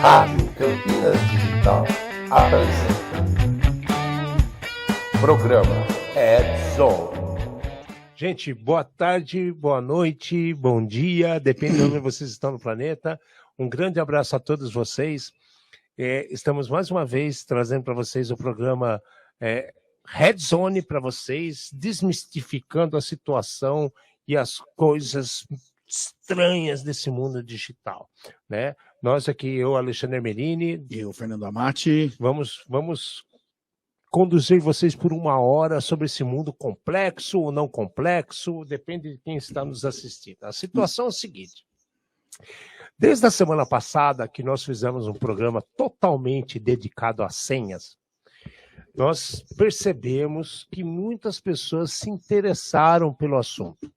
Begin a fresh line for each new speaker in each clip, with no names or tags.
Rádio Campinas Digital apresenta Programa Edzone.
Gente, boa tarde, boa noite, bom dia, depende de onde vocês estão no planeta. Um grande abraço a todos vocês. Estamos mais uma vez trazendo para vocês o programa Edzone para vocês, desmistificando a situação e as coisas estranhas desse mundo digital, né? Nós aqui, eu, Alexandre Merini,
e o Fernando Amati,
vamos conduzir vocês por uma hora sobre esse mundo complexo ou não complexo, depende de quem está nos assistindo. A situação é a seguinte: desde a semana passada, que nós fizemos um programa totalmente dedicado às senhas, nós percebemos que muitas pessoas se interessaram pelo assunto.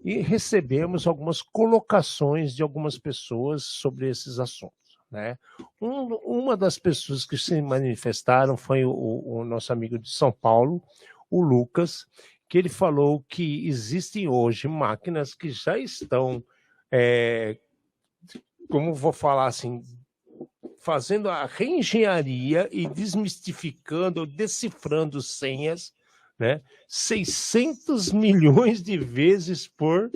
E recebemos algumas colocações de algumas pessoas sobre esses assuntos, né? Uma das pessoas que se manifestaram foi o nosso amigo de São Paulo, o Lucas, que ele falou que existem hoje máquinas que já estão, como vou falar assim, fazendo a reengenharia e desmistificando, decifrando senhas, né? 600 milhões de vezes por...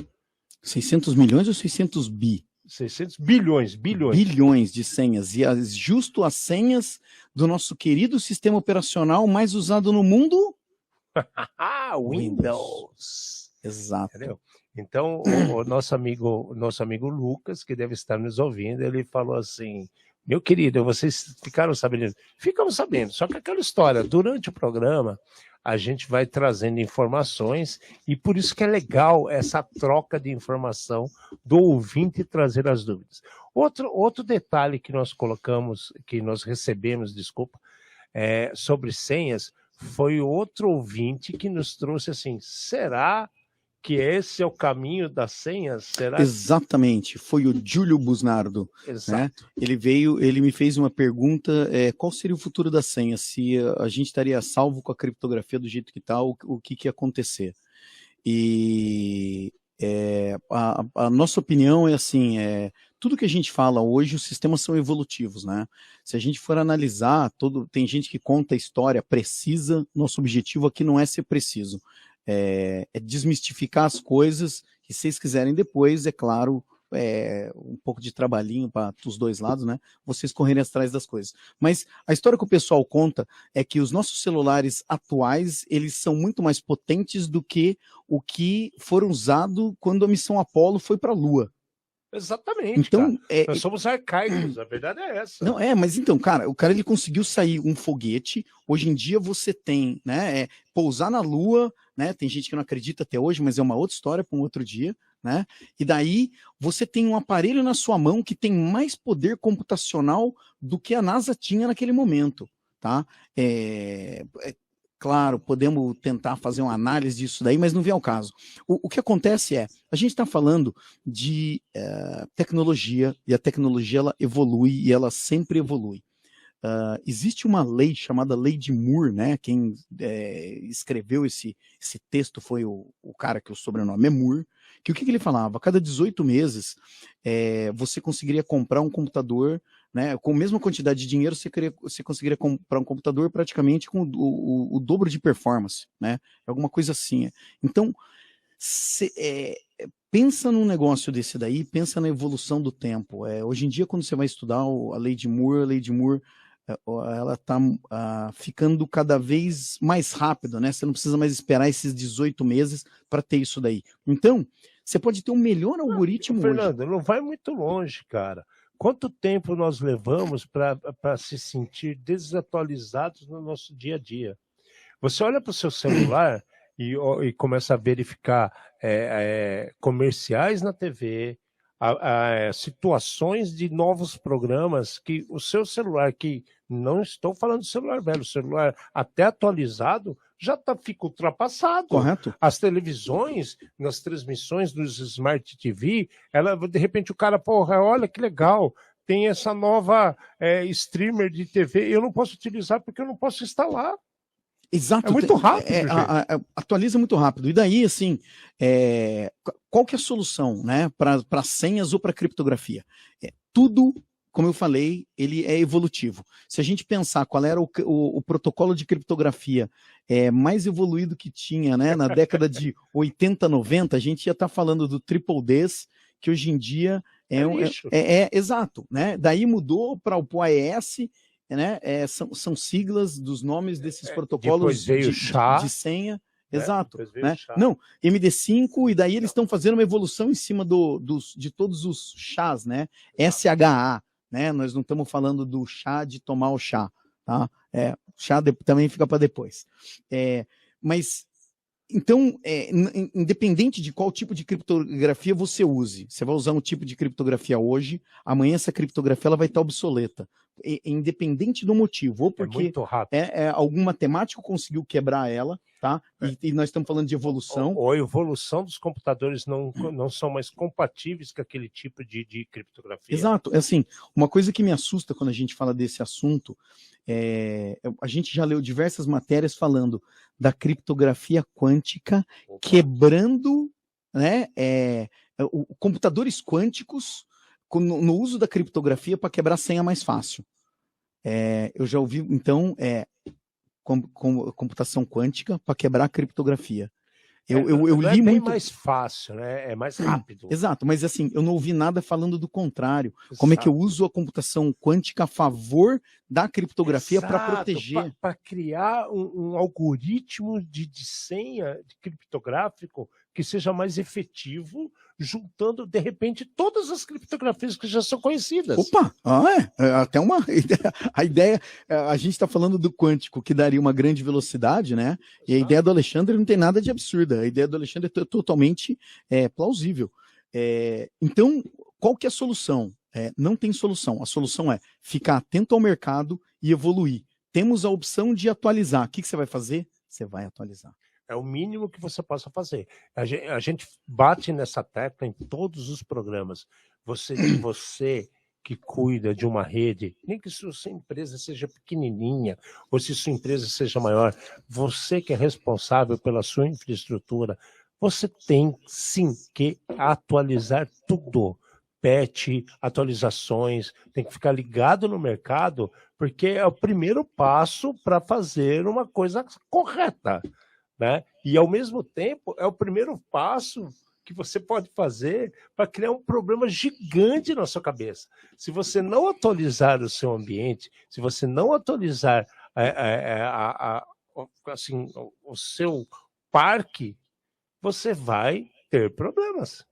600 milhões ou 600 bi?
600 bilhões.
Bilhões de senhas. E justo as senhas do nosso querido sistema operacional mais usado no mundo?
Windows.
Exato.
Entendeu? Então, o nosso amigo Lucas, que deve estar nos ouvindo, ele falou assim: meu querido, vocês ficaram sabendo? Ficamos sabendo, só que aquela história, durante o programa, a gente vai trazendo informações e por isso que é legal essa troca de informação do ouvinte trazer as dúvidas. Outro detalhe que nós colocamos, que nós recebemos, sobre senhas, foi outro ouvinte que nos trouxe assim: será que esse é o caminho das senhas? Será?
Exatamente, foi o Júlio Busnardo.
Exato.
Né? Ele me fez uma pergunta: qual seria o futuro das senhas? Se a gente estaria salvo com a criptografia do jeito que está, o que ia acontecer? E a nossa opinião é assim: tudo que a gente fala hoje, os sistemas são evolutivos, né? Se a gente for analisar, tem gente que conta a história precisa, nosso objetivo aqui não é ser preciso. É desmistificar as coisas, e se vocês quiserem depois, é claro, um pouco de trabalhinho para os dois lados, né? Vocês correrem atrás das coisas. Mas a história que o pessoal conta é que os nossos celulares atuais, eles são muito mais potentes do que o que foram usado quando a missão Apollo foi para a Lua.
Exatamente,
então,
cara. Nós somos arcaicos, a verdade é essa.
Não, mas então, cara, o cara ele conseguiu sair um foguete. Hoje em dia você tem, né, pousar na Lua, né? Tem gente que não acredita até hoje, mas é uma outra história para um outro dia, né? E daí você tem um aparelho na sua mão que tem mais poder computacional do que a NASA tinha naquele momento, tá? Claro, podemos tentar fazer uma análise disso daí, mas não vem ao caso. O que acontece a gente está falando de tecnologia, e a tecnologia ela evolui, e ela sempre evolui. Existe uma lei chamada Lei de Moore, né? Quem escreveu esse texto foi o cara que o sobrenome é Moore, que o que ele falava? A cada 18 meses, você conseguiria comprar um computador, né, com a mesma quantidade de dinheiro, você conseguiria comprar um computador praticamente com o dobro de performance, né? Alguma coisa assim. Então, pensa num negócio desse daí, pensa na evolução do tempo. Hoje em dia, quando você vai estudar a Lei de Moore, ela está ficando cada vez mais rápida, né? Você não precisa mais esperar esses 18 meses para ter isso daí. Então, você pode ter um melhor algoritmo
Fernando,
hoje.
Não vai muito longe, cara. Quanto tempo nós levamos para se sentir desatualizados no nosso dia a dia? Você olha para o seu celular e começa a verificar comerciais na TV, situações de novos programas que o seu celular, que não estou falando de celular velho, o celular até atualizado, já fica ultrapassado.
Correto.
As televisões, nas transmissões dos Smart TV, de repente o cara, olha que legal, tem essa nova streamer de TV, eu não posso utilizar porque eu não posso instalar.
Exato.
É muito rápido.
Atualiza muito rápido. E daí, assim, qual que é a solução, né, para senhas ou para criptografia? Tudo como eu falei, ele é evolutivo. Se a gente pensar qual era o protocolo de criptografia mais evoluído que tinha, né, na década de 80, 90, a gente ia estar falando do Triple Ds, que hoje em dia
lixo.
exato, né? Daí mudou para o AES, né? São siglas dos nomes desses protocolos
Depois veio o SHA,
de senha. Exato.
Depois veio
Né?
o SHA.
Não, MD5, e daí eles estão fazendo uma evolução em cima de todos os chás, né? SHA, né? Nós não estamos falando do chá de tomar o chá, tá? Chá também fica para depois. Mas, então, independente de qual tipo de criptografia você use, você vai usar um tipo de criptografia hoje, amanhã essa criptografia ela vai estar obsoleta. Independente do motivo, ou porque
muito rápido.
algum matemático conseguiu quebrar ela, tá? E nós estamos falando de evolução.
Ou a evolução dos computadores não são mais compatíveis com aquele tipo de criptografia.
Exato. Assim, uma coisa que me assusta quando a gente fala desse assunto, a gente já leu diversas matérias falando da criptografia quântica quebrando, né, computadores quânticos no uso da criptografia para quebrar senha mais fácil. Eu já ouvi, então, computação quântica para quebrar a criptografia. Eu li
bem
muito.
mais fácil, né? É mais rápido.
Exato, mas assim, eu não ouvi nada falando do contrário.
Exato.
Como é que eu uso a computação quântica a favor da criptografia para proteger?
Para criar um algoritmo de senha criptográfico que seja mais efetivo, juntando, de repente, todas as criptografias que já são conhecidas.
Opa! Até uma a ideia, a gente está falando do quântico, que daria uma grande velocidade, né? E a ideia do Alexandre não tem nada de absurda. A ideia do Alexandre é totalmente plausível. Então, qual que é a solução? Não tem solução. A solução é ficar atento ao mercado e evoluir. Temos a opção de atualizar. O que você vai fazer? Você vai atualizar.
É o mínimo que você possa fazer. A gente bate nessa tecla em todos os programas. Você que cuida de uma rede, nem que sua empresa seja pequenininha, ou se sua empresa seja maior, você que é responsável pela sua infraestrutura, você tem sim que atualizar tudo. Patch, atualizações, tem que ficar ligado no mercado, porque é o primeiro passo para fazer uma coisa correta. Né? E, ao mesmo tempo, é o primeiro passo que você pode fazer para criar um problema gigante na sua cabeça. Se você não atualizar o seu ambiente, se você não atualizar assim, o seu parque, você vai ter problemas.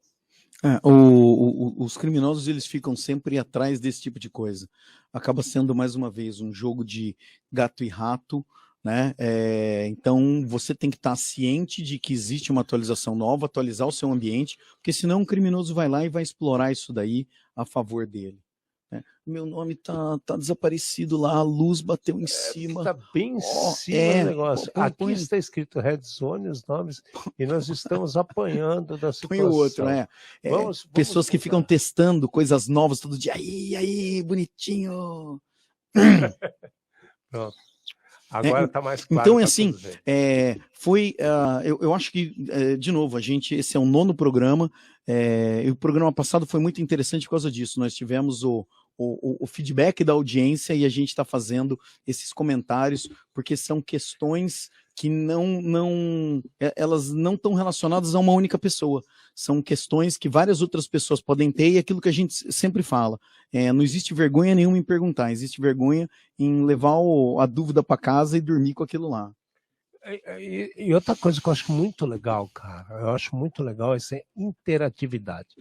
Os criminosos eles ficam sempre atrás desse tipo de coisa. Acaba sendo, mais uma vez, um jogo de gato e rato, né? Então você tem que estar ciente de que existe uma atualização nova, atualizar o seu ambiente, porque senão um criminoso vai lá e vai explorar isso daí a favor dele. Né? Meu nome tá desaparecido lá, a luz bateu em cima.
Está bem em cima do negócio. Aqui está escrito Red Zone, os nomes, e nós estamos apanhando da situação.
Põe o outro, né? Pessoas que ficam testando coisas novas todo dia. Aí, bonitinho.
Pronto. Agora está mais claro.
Então, assim, eu acho que, de novo, esse é o 9º programa, e o programa passado foi muito interessante por causa disso. Nós tivemos o feedback da audiência e a gente está fazendo esses comentários, porque são questões que elas não estão relacionadas a uma única pessoa. São questões que várias outras pessoas podem ter, e aquilo que a gente sempre fala. Não existe vergonha nenhuma em perguntar, existe vergonha em levar a dúvida para casa e dormir com aquilo lá.
E outra coisa que eu acho muito legal, cara, eu acho muito legal essa interatividade.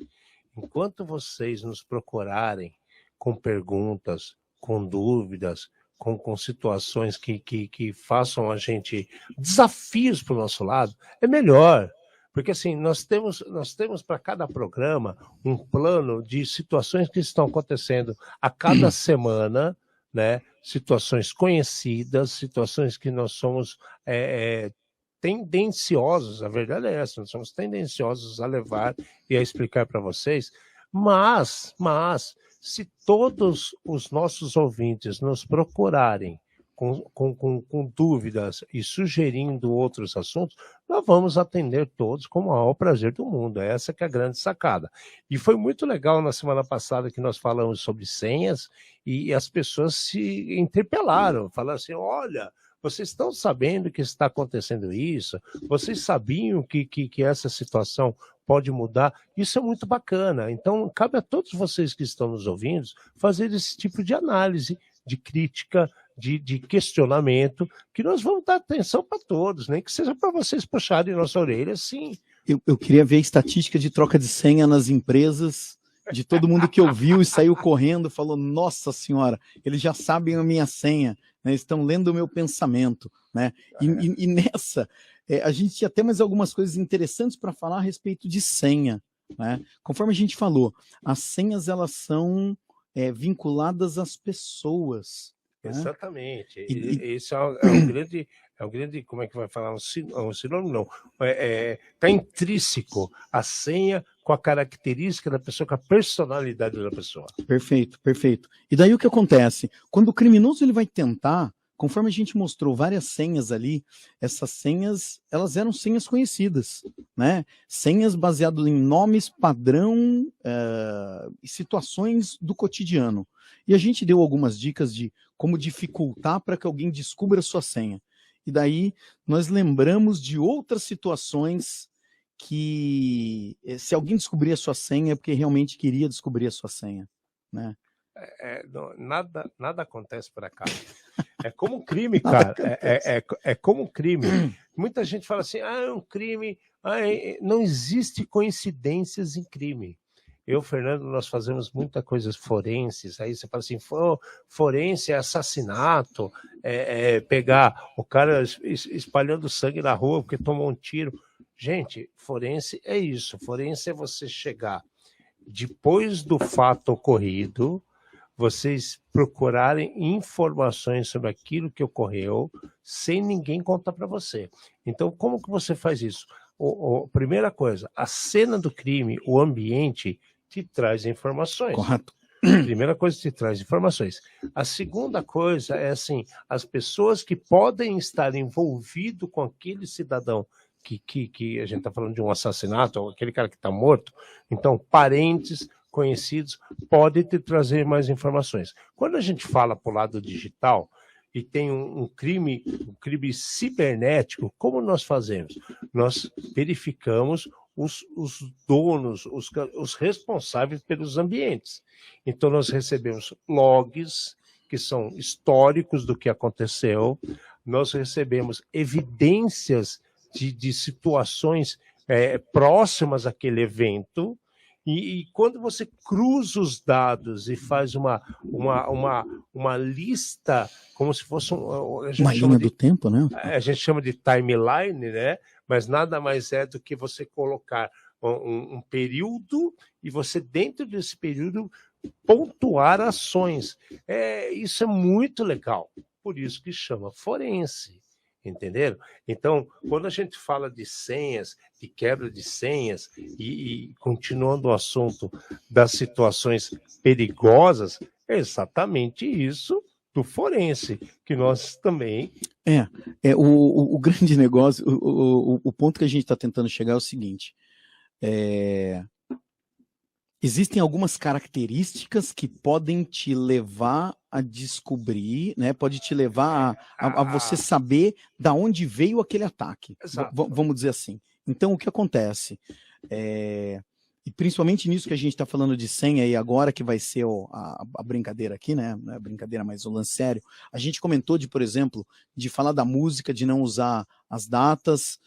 Enquanto vocês nos procurarem com perguntas, com dúvidas, com situações que façam a gente desafios para o nosso lado, é melhor. Porque assim, nós temos para cada programa um plano de situações que estão acontecendo a cada semana, né? Situações conhecidas, situações que nós somos tendenciosos, a verdade é essa, nós somos tendenciosos a levar e a explicar para vocês, mas se todos os nossos ouvintes nos procurarem com dúvidas e sugerindo outros assuntos, nós vamos atender todos com o maior prazer do mundo. Essa que é a grande sacada. E foi muito legal na semana passada que nós falamos sobre senhas e as pessoas se interpelaram, falaram assim, olha, vocês estão sabendo que está acontecendo isso? Vocês sabiam que essa situação pode mudar? Isso é muito bacana. Então, cabe a todos vocês que estão nos ouvindo fazer esse tipo de análise, de crítica, de questionamento, que nós vamos dar atenção para todos, nem que seja para vocês puxarem nossa orelha, sim.
Eu queria ver a estatística de troca de senha nas empresas, de todo mundo que ouviu e saiu correndo, falou, nossa senhora, eles já sabem a minha senha, né, estão lendo o meu pensamento, né? E nessa, a gente tinha até mais algumas coisas interessantes para falar a respeito de senha, né? Conforme a gente falou, as senhas elas são vinculadas às pessoas. Né?
Exatamente. Esse é um grande, como é que vai falar? Um sinônimo, não. Está intrínseco a senha com a característica da pessoa, com a personalidade da pessoa.
Perfeito, perfeito. E daí o que acontece? Quando o criminoso ele vai tentar, conforme a gente mostrou várias senhas ali, essas senhas, elas eram senhas conhecidas, né? Senhas baseadas em nomes, padrão e situações do cotidiano. E a gente deu algumas dicas de como dificultar para que alguém descubra a sua senha. E daí nós lembramos de outras situações que se alguém descobrir a sua senha é porque realmente queria descobrir a sua senha, né?
Nada acontece por acaso. É como um crime, cara. É como um crime. Muita gente fala assim, é um crime. Não existe coincidências em crime. Eu, Fernando, nós fazemos muita coisas forenses. Aí você fala assim, forense é assassinato, pegar o cara espalhando sangue na rua porque tomou um tiro. Gente, forense é isso. Forense é você chegar depois do fato ocorrido, vocês procurarem informações sobre aquilo que ocorreu sem ninguém contar para você. Então, como que você faz isso? Primeira coisa, a cena do crime, o ambiente, te traz informações.
Correto.
Primeira coisa, te traz informações. A segunda coisa é assim, as pessoas que podem estar envolvidas com aquele cidadão que a gente está falando de um assassinato, aquele cara que está morto, então parentes, conhecidos, podem te trazer mais informações. Quando a gente fala para o lado digital e tem um crime cibernético, como nós fazemos? Nós verificamos os donos, os responsáveis pelos ambientes. Então nós recebemos logs, que são históricos do que aconteceu, nós recebemos evidências de situações próximas àquele evento, e quando você cruza os dados e faz uma lista, como se fosse
uma linha do tempo, né?
A gente chama de timeline, né? Mas nada mais é do que você colocar um período e você, dentro desse período, pontuar ações. Isso é muito legal, por isso que chama forense. Entenderam? Então, quando a gente fala de senhas, de quebra de senhas, e continuando o assunto das situações perigosas, é exatamente isso do forense, que nós também...
O grande negócio, o ponto que a gente está tentando chegar é o seguinte, existem algumas características que podem te levar a descobrir, né? Pode te levar a você saber da onde veio aquele ataque. Vamos dizer assim. Então, o que acontece? E principalmente nisso que a gente está falando de senha e agora que vai ser a brincadeira aqui, né? Não é a brincadeira, mas o lance sério. A gente comentou de, por exemplo, de falar da música, de não usar as datas,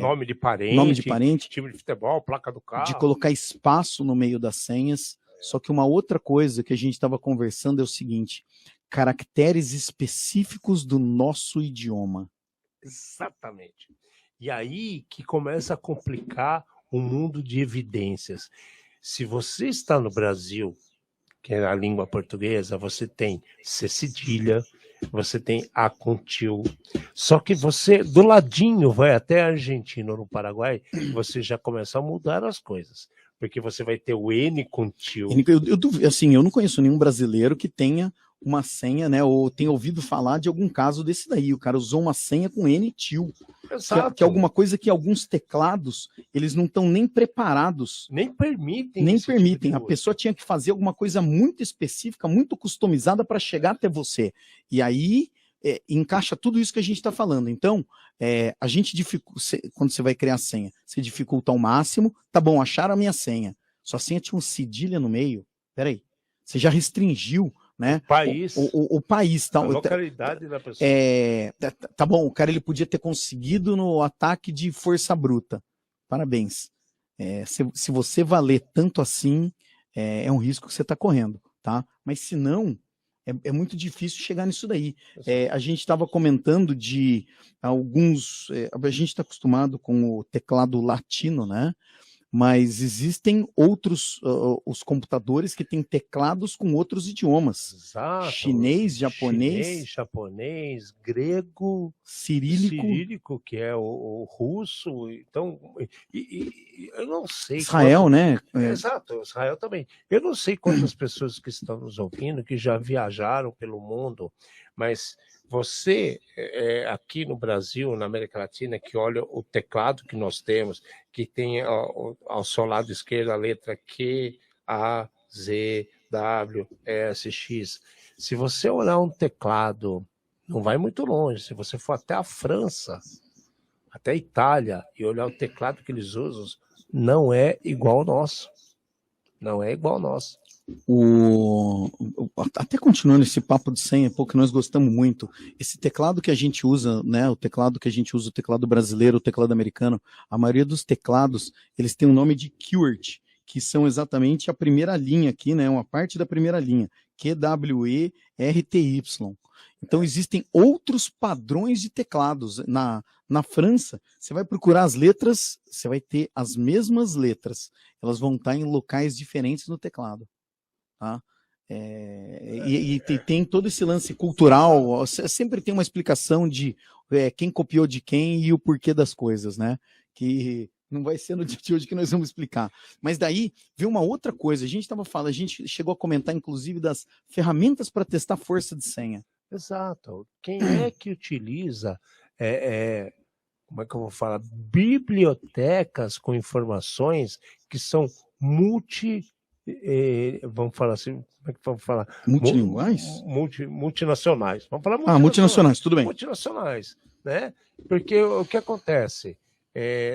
nome de parente, time de futebol, placa do carro.
De colocar espaço no meio das senhas. Só que uma outra coisa que a gente estava conversando é o seguinte, caracteres específicos do nosso idioma.
Exatamente. E aí que começa a complicar o mundo de evidências. Se você está no Brasil, que é a língua portuguesa, você tem C cedilha, você tem A com tio. Só que você, do ladinho, vai até a Argentina ou no Paraguai, você já começa a mudar as coisas. Porque você vai ter o N com tio.
Eu não conheço nenhum brasileiro que tenha uma senha, né? Ou tem ouvido falar de algum caso desse daí. O cara usou uma senha com NTIL, que é alguma coisa que alguns teclados, eles não estão nem preparados.
Nem permitem.
Nem
esse tipo
permitem.
de
A
coisa.
pessoa tinha que fazer alguma coisa muito específica, muito customizada para chegar até você. E aí encaixa tudo isso que a gente está falando. Então, a gente quando você vai criar a senha, você dificulta ao máximo. Tá bom, acharam a minha senha. Sua senha tinha um cedilha no meio. Peraí. Você já restringiu, né?
O país.
O país. Tá,
A localidade da pessoa.
Tá bom, o cara ele podia ter conseguido no ataque de força bruta. Parabéns. Se você valer tanto assim, é um risco que você está correndo, tá? Mas se não, é muito difícil chegar nisso daí. A gente estava comentando de alguns... a gente está acostumado com o teclado latino, né? Mas existem outros, os computadores que têm teclados com outros idiomas.
Exato.
Chinês, japonês.
Chinês, japonês, grego,
cirílico,
que é o russo. Então, eu não sei.
Israel, né?
Exato, Israel também. Eu não sei quantas pessoas que estão nos ouvindo que já viajaram pelo mundo, mas você, aqui no Brasil, na América Latina, que olha o teclado que nós temos, que tem ao seu lado esquerdo a letra Q, A, Z, W, S, X. Se você olhar um teclado, não vai muito longe. Se você for até a França, até a Itália, e olhar o teclado que eles usam, não é igual ao nosso. Não é igual ao nosso.
Até continuando esse papo de senha, que nós gostamos muito, esse teclado que a gente usa, né, o teclado brasileiro, o teclado americano, a maioria dos teclados, eles têm o nome de QWERTY, que são exatamente a primeira linha aqui, né, uma parte da primeira linha, QWERTY. Então existem outros padrões de teclados. Na França, você vai procurar as letras, você vai ter as mesmas letras, elas vão estar em locais diferentes no teclado. Tá? E tem todo esse lance cultural, sempre tem uma explicação de quem copiou de quem e o porquê das coisas, né? Que não vai ser no dia de hoje que nós vamos explicar. Mas daí vem uma outra coisa, a gente chegou a comentar inclusive das ferramentas para testar força de senha.
Exato. Quem é que utiliza, como é que eu vou falar, bibliotecas com informações que são vamos falar assim, como é que vamos falar?
Multilinguais?
Multinacionais. Vamos falar
multinacionais, tudo bem.
Multinacionais, né? Porque o que acontece?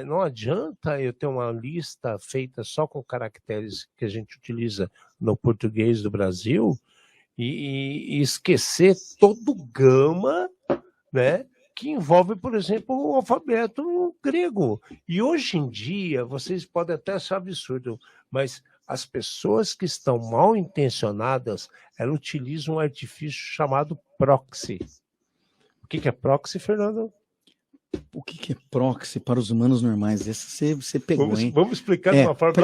Não adianta eu ter uma lista feita só com caracteres que a gente utiliza no português do Brasil e esquecer todo gama, né? Que envolve, por exemplo, o alfabeto grego. E hoje em dia, vocês podem até achar absurdo, mas as pessoas que estão mal intencionadas, elas utilizam um artifício chamado proxy. O que é proxy, Fernando?
O que é proxy para os humanos normais? Esse você pegou, hein?
Vamos explicar de uma forma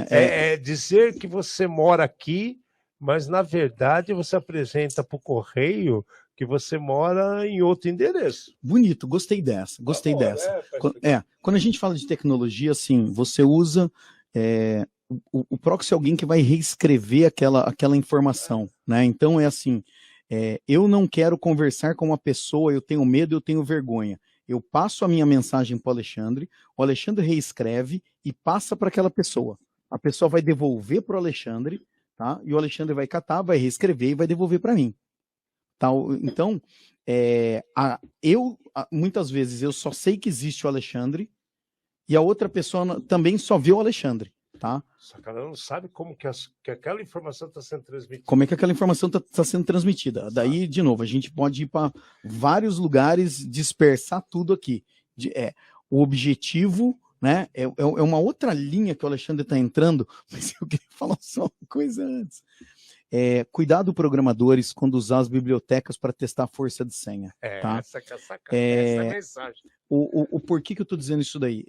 é
dizer que você mora aqui, mas na verdade você apresenta para o correio que você mora em outro endereço.
Bonito, gostei dessa. Quando a gente fala de tecnologia, assim, você usa o proxy é alguém que vai reescrever aquela informação, né? Então é assim, eu não quero conversar com uma pessoa, eu tenho medo, eu tenho vergonha. Eu passo a minha mensagem para o Alexandre reescreve e passa para aquela pessoa. A pessoa vai devolver para o Alexandre, tá? E o Alexandre vai catar, vai reescrever e vai devolver para mim. Tá? Então, muitas vezes eu só sei que existe o Alexandre e a outra pessoa também só vê o Alexandre. Tá?
Só que ela não sabe como que aquela informação está sendo transmitida.
Como é que aquela informação está sendo transmitida. Daí, de novo, a gente pode ir para vários lugares, dispersar tudo aqui. O objetivo, né, é uma outra linha que o Alexandre está entrando, mas eu queria falar só uma coisa antes. Cuidado, programadores, quando usar as bibliotecas para testar a força de senha. Tá?
Essa é a mensagem.
O porquê que eu estou dizendo isso daí?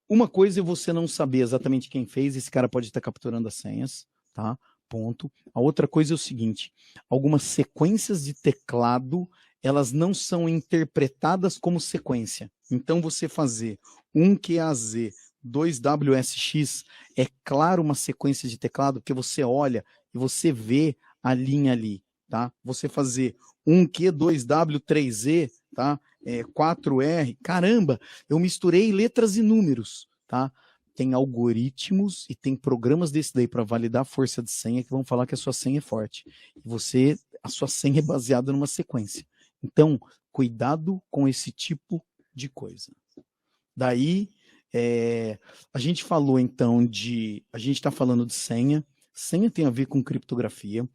Uma coisa é você não saber exatamente quem fez, esse cara pode estar capturando as senhas, tá? Ponto. A outra coisa é o seguinte, algumas sequências de teclado, elas não são interpretadas como sequência. Então você fazer um QAZ, 2WSX, é claro uma sequência de teclado, porque você olha e você vê a linha ali, tá? Você fazer 1Q, 2W, 3E, tá? 4R, caramba, eu misturei letras e números, tá? Tem algoritmos e tem programas desse daí para validar a força de senha que vão falar que a sua senha é forte. A sua senha é baseada numa sequência. Então, cuidado com esse tipo de coisa. Daí, a gente falou então a gente está falando de senha. Senha tem a ver com criptografia.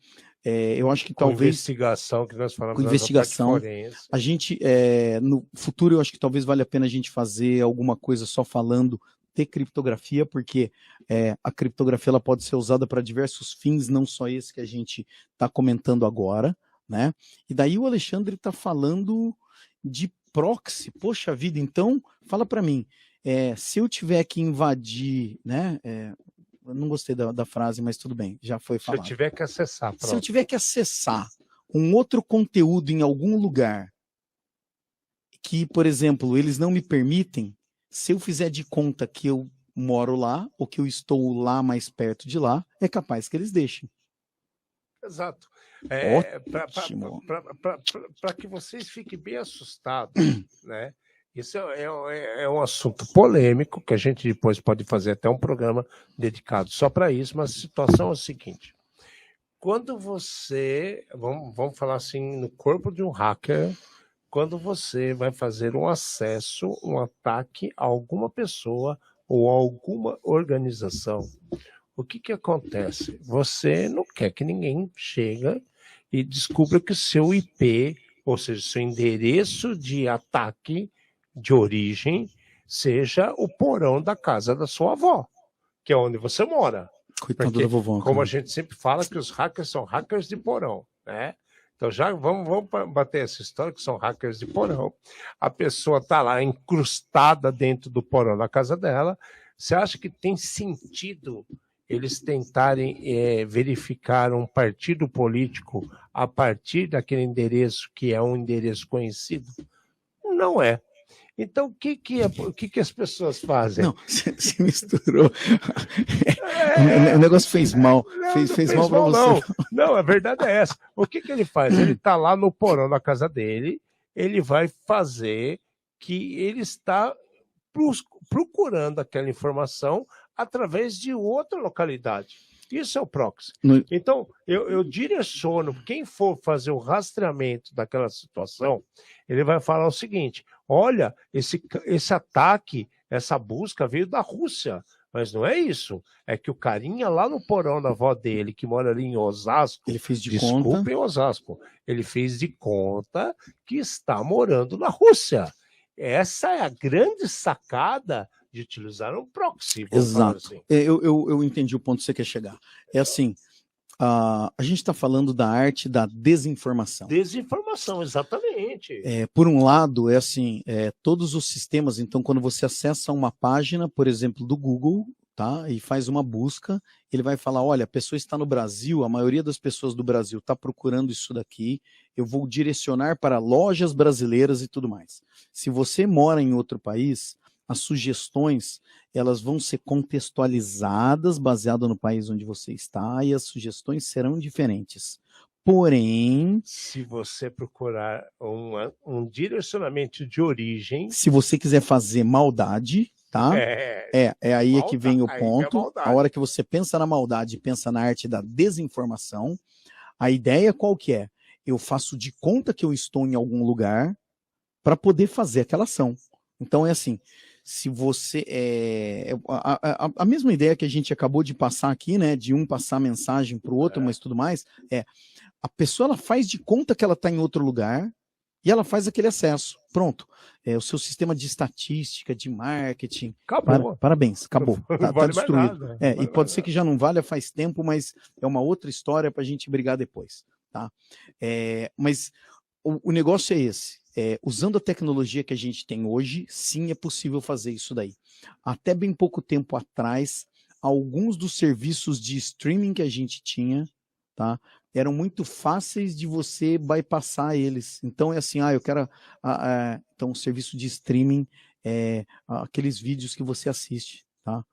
Eu acho que
Com
talvez...
investigação, que nós falamos
Com
nas
investigação.
ataques forenses.
A gente, no futuro, eu acho que talvez valha a pena a gente fazer alguma coisa só falando de criptografia, porque a criptografia ela pode ser usada para diversos fins, não só esse que a gente está comentando agora, né? E daí o Alexandre está falando de proxy. Poxa vida, então, fala para mim, se eu tiver que invadir, né? Eu não gostei da frase, mas tudo bem, já foi falado.
Se eu tiver que acessar,
Se eu tiver que acessar um outro conteúdo em algum lugar que, por exemplo, eles não me permitem, se eu fizer de conta que eu moro lá ou que eu estou lá mais perto de lá, é capaz que eles deixem.
Exato.
Ótimo.
Para que vocês fiquem bem assustados, né? Isso é um assunto polêmico, que a gente depois pode fazer até um programa dedicado só para isso, mas a situação é a seguinte. Quando você, vamos falar assim, no corpo de um hacker, quando você vai fazer um acesso, um ataque a alguma pessoa ou a alguma organização, o que acontece? Você não quer que ninguém chegue e descubra que o seu IP, ou seja, seu endereço de ataque de origem, seja o porão da casa da sua avó, que é onde você mora.
Coitado
Porque,
da vovó.
como a gente sempre fala, que os hackers são hackers de porão, né? Então já vamos bater essa história que são hackers de porão. A pessoa está lá incrustada dentro do porão da casa dela. Você acha que tem sentido eles tentarem verificar um partido político a partir daquele endereço que é um endereço conhecido? Não é. Então, o que as pessoas fazem?
Não, você misturou. O negócio fez mal. Fez mal para você.
Não, a verdade é essa. O que ele faz? Ele está lá no porão da casa dele, ele vai fazer que ele está procurando aquela informação através de outra localidade. Isso é o proxy. Então, eu direciono, quem for fazer o rastreamento daquela situação, ele vai falar o seguinte, olha, esse ataque, essa busca veio da Rússia, mas não é isso. É que o carinha lá no porão da avó dele, que mora ali em Osasco,
ele fez de conta.
Em Osasco, ele fez de conta que está morando na Rússia. Essa é a grande sacada de utilizar um proxy.
Exato.
Assim.
Eu entendi o ponto que você quer chegar. É assim, a gente está falando da arte da desinformação.
Desinformação, exatamente.
Por um lado, é assim, todos os sistemas, então quando você acessa uma página, por exemplo, do Google, tá, e faz uma busca, ele vai falar, olha, a pessoa está no Brasil, a maioria das pessoas do Brasil está procurando isso daqui, eu vou direcionar para lojas brasileiras e tudo mais. Se você mora em outro país, as sugestões, elas vão ser contextualizadas baseado no país onde você está e as sugestões serão diferentes. Porém,
se você procurar um direcionamento de origem,
se você quiser fazer maldade, tá? Aí maldade, que vem o ponto. A hora que você pensa na maldade, pensa na arte da desinformação, a ideia qual que é? Eu faço de conta que eu estou em algum lugar para poder fazer aquela ação. Então é assim, se você a mesma ideia que a gente acabou de passar aqui, né, de um passar mensagem para o outro, mas tudo mais, a pessoa ela faz de conta que ela está em outro lugar e ela faz aquele acesso. Pronto. O seu sistema de estatística, de marketing.
Acabou.
Parabéns, acabou. Tá
vale
destruído. E pode ser que já não valha faz tempo, mas é uma outra história para a gente brigar depois. Tá? Mas o negócio é esse. Usando a tecnologia que a gente tem hoje, sim, é possível fazer isso daí. Até bem pouco tempo atrás, alguns dos serviços de streaming que a gente tinha, tá, eram muito fáceis de você bypassar eles. Então é assim, eu quero... então, o serviço de streaming, aqueles vídeos que você assiste, tá?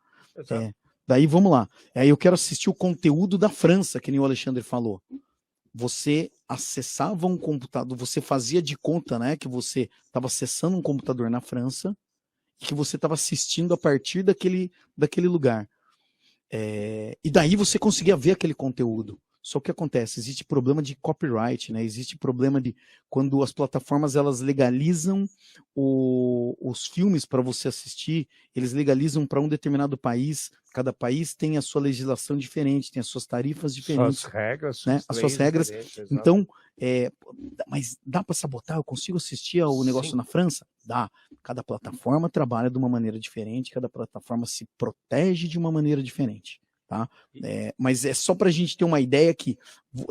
Daí, vamos lá. Eu quero assistir o conteúdo da França, que nem o Alexandre falou. você acessava um computador, você fazia de conta, né, que você estava acessando um computador na França e que você estava assistindo a partir daquele lugar. E daí você conseguia ver aquele conteúdo. Só que o que acontece? Existe problema de copyright, né? Existe problema de quando as plataformas elas legalizam os filmes para você assistir, eles legalizam para um determinado país. Cada país tem a sua legislação diferente, tem as suas tarifas diferentes,
Suas regras,
né?
suas
As suas
leis
regras.
diferentes, exato.
Então, mas dá para sabotar? Eu consigo assistir ao negócio
Sim.
na França? Dá. Cada plataforma trabalha de uma maneira diferente, cada plataforma se protege de uma maneira diferente. Tá? Mas é só para a gente ter uma ideia que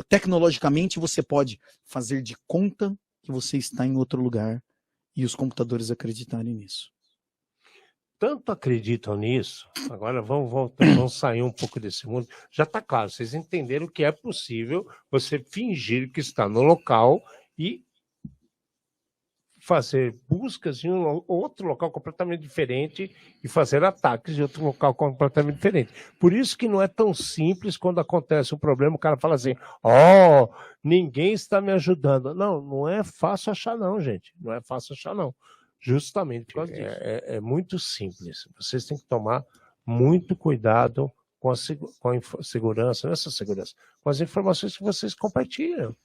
tecnologicamente você pode fazer de conta que você está em outro lugar e os computadores acreditarem nisso.
Tanto acreditam nisso, agora vamos sair um pouco desse mundo. Já está claro, vocês entenderam que é possível você fingir que está no local e fazer buscas em outro local completamente diferente e fazer ataques em outro local completamente diferente. Por isso que não é tão simples quando acontece um problema, o cara fala assim, ninguém está me ajudando. Não, não é fácil achar não, gente. Não é fácil achar não. Justamente por causa disso. É muito simples. Vocês têm que tomar muito cuidado com a segurança, não é só segurança, com as informações que vocês compartilham,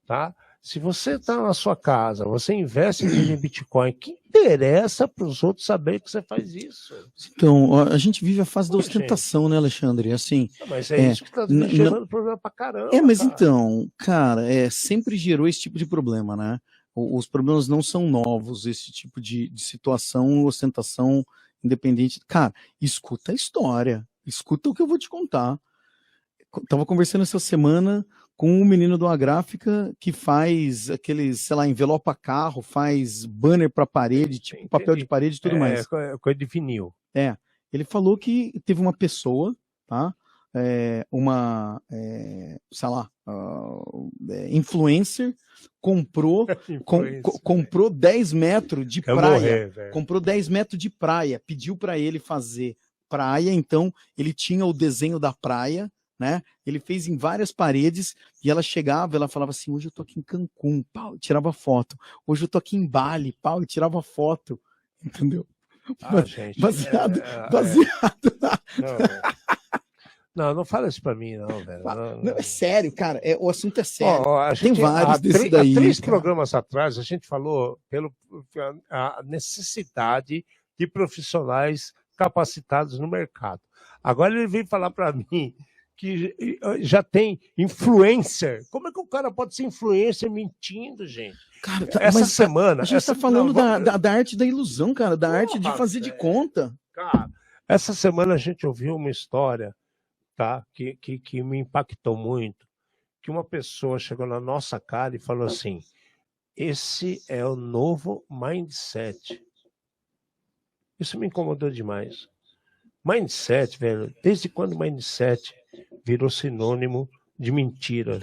tá? Se você está na sua casa, você investe em Bitcoin, que interessa para os outros saber que você faz isso?
Então, a gente vive a fase da ostentação, né, Alexandre? Assim,
mas isso que está gerando problema para caramba.
Mas
cara.
então, cara, sempre gerou esse tipo de problema, né? Os problemas não são novos, esse tipo de situação, ostentação independente. Cara, escuta a história, escuta o que eu vou te contar. Tava conversando essa semana com um menino de uma gráfica que faz aqueles, sei lá, envelopa carro, faz banner para parede, tipo papel de parede e tudo mais.
Coisa de vinil.
Ele falou que teve uma pessoa, tá? Sei lá, influencer, comprou 10 metros de praia. Comprou 10 metros de praia, pediu para ele fazer praia, então ele tinha o desenho da praia, né? Ele fez em várias paredes e ela chegava, ela falava assim, hoje eu tô aqui em Cancún, pau, tirava foto. Hoje eu tô aqui em Bali, pau, tirava foto. Entendeu?
Gente,
baseado.
Não fala isso pra mim, não, velho.
Não, é sério, cara. O assunto é sério.
Tem
vários desse daí.
Há 3 programas atrás, a gente falou a necessidade de profissionais capacitados no mercado. Agora ele vem falar para mim que já tem influencer. Como é que o cara pode ser influencer mentindo, gente?
Cara,
essa semana...
A gente está falando da arte da ilusão, cara, da arte de fazer de conta.
Cara, essa semana a gente ouviu uma história, tá, que me impactou muito, que uma pessoa chegou na nossa cara e falou assim, esse é o novo mindset. Isso me incomodou demais. Mindset, velho, desde quando mindset virou sinônimo de mentira?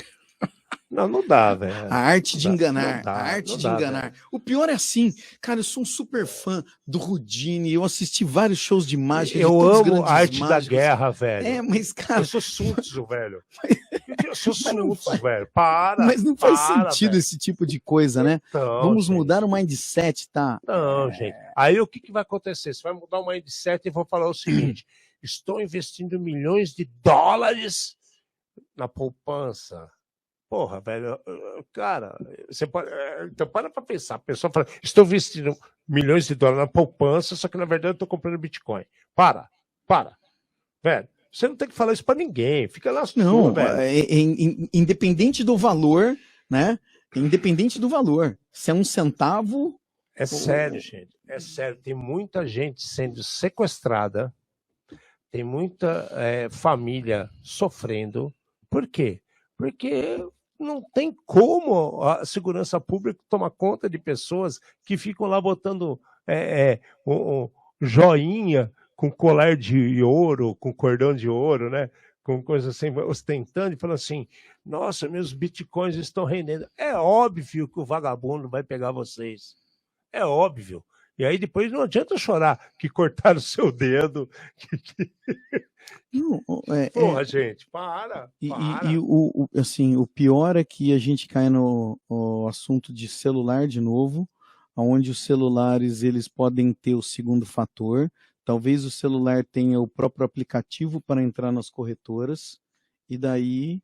Não dá, velho.
A arte de enganar. A arte de enganar. O pior é assim, cara, eu sou um super fã do Houdini, eu assisti vários shows de mágica.
Eu amo a arte da guerra, velho.
Mas, cara...
Eu sou Sun Tzu, velho. Eu sou Sun Tzu, velho.
Mas não faz sentido esse tipo de coisa, né?
Então,
vamos mudar o mindset, tá?
Não, gente. Aí o que vai acontecer? Você vai mudar o mindset e vou falar o seguinte, estou investindo milhões de dólares na poupança. Porra, velho, cara, você pode. Então, para pensar. A pessoa fala, estou investindo milhões de dólares na poupança, só que na verdade eu estou comprando Bitcoin. Para. Velho, você não tem que falar isso para ninguém. Fica lá
não,
velho.
Independente do valor, né? Independente do valor. Se é 1 centavo.
É sério, gente. É sério. Tem muita gente sendo sequestrada, tem muita família sofrendo. Por quê? Porque não tem como a segurança pública tomar conta de pessoas que ficam lá botando joinha com colar de ouro, com cordão de ouro, né? Com coisa assim, ostentando e falando assim, nossa, meus bitcoins estão rendendo. É óbvio que o vagabundo vai pegar vocês. É óbvio. E aí depois não adianta chorar que cortaram o seu dedo.
Não,
Porra, gente, para.
assim, o pior é que a gente cai no assunto de celular de novo, onde os celulares eles podem ter o segundo fator. Talvez o celular tenha o próprio aplicativo para entrar nas corretoras, e daí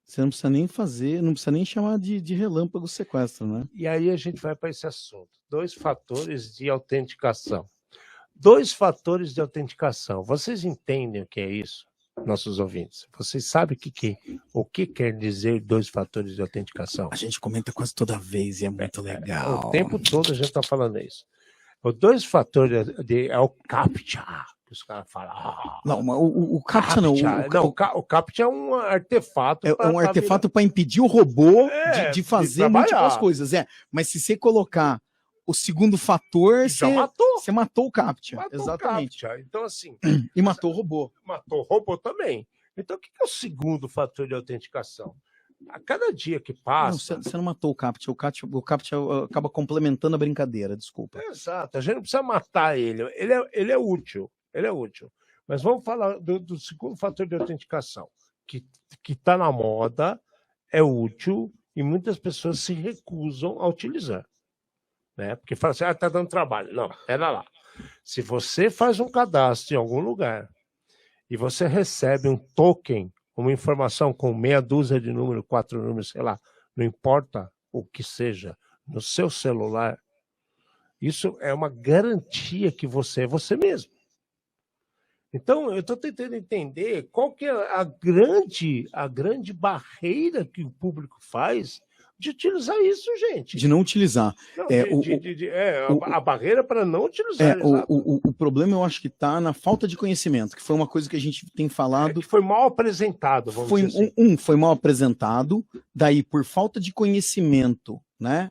você não precisa nem fazer, não precisa nem chamar de relâmpago sequestro, né?
E aí a gente vai para esse assunto. 2 fatores de autenticação. 2 fatores de autenticação. Vocês entendem o que é isso, nossos ouvintes? Vocês sabem o que quer dizer 2 fatores de autenticação?
A gente comenta quase toda vez e é muito legal.
O tempo todo a gente está falando isso. O 2 fatores é o CAPTCHA, que os caras falam.
Não, mas o CAPTCHA não.
O CAPTCHA é um artefato.
É um artefato para impedir o robô de fazer
trabalhar.
múltiplas coisas. Mas se você colocar o segundo fator, você matou o CAPTCHA. Exatamente.
O CAPTCHA. Então, assim.
E matou o robô.
Matou o robô também. Então, o que é o segundo fator de autenticação? A cada dia que passa...
Não, você não matou o CAPTCHA. O CAPTCHA acaba complementando a brincadeira, desculpa.
Exato. A gente não precisa matar ele. Ele é útil. Ele é útil. Mas vamos falar do segundo fator de autenticação, que está na moda, é útil e muitas pessoas se recusam a utilizar. Né? Porque fala assim, está dando trabalho. Não, pera lá. Se você faz um cadastro em algum lugar e você recebe um token, uma informação com meia dúzia de números, 4 números, sei lá, não importa o que seja, no seu celular, isso é uma garantia que você é você mesmo. Então, eu estou tentando entender qual que é a grande barreira que o público faz de utilizar isso, gente.
De não utilizar.
A barreira para não utilizar.
O problema, eu acho que está na falta de conhecimento, que foi uma coisa que a gente tem falado.
Que foi mal apresentado, vamos dizer assim.
Foi mal apresentado, daí, por falta de conhecimento, né?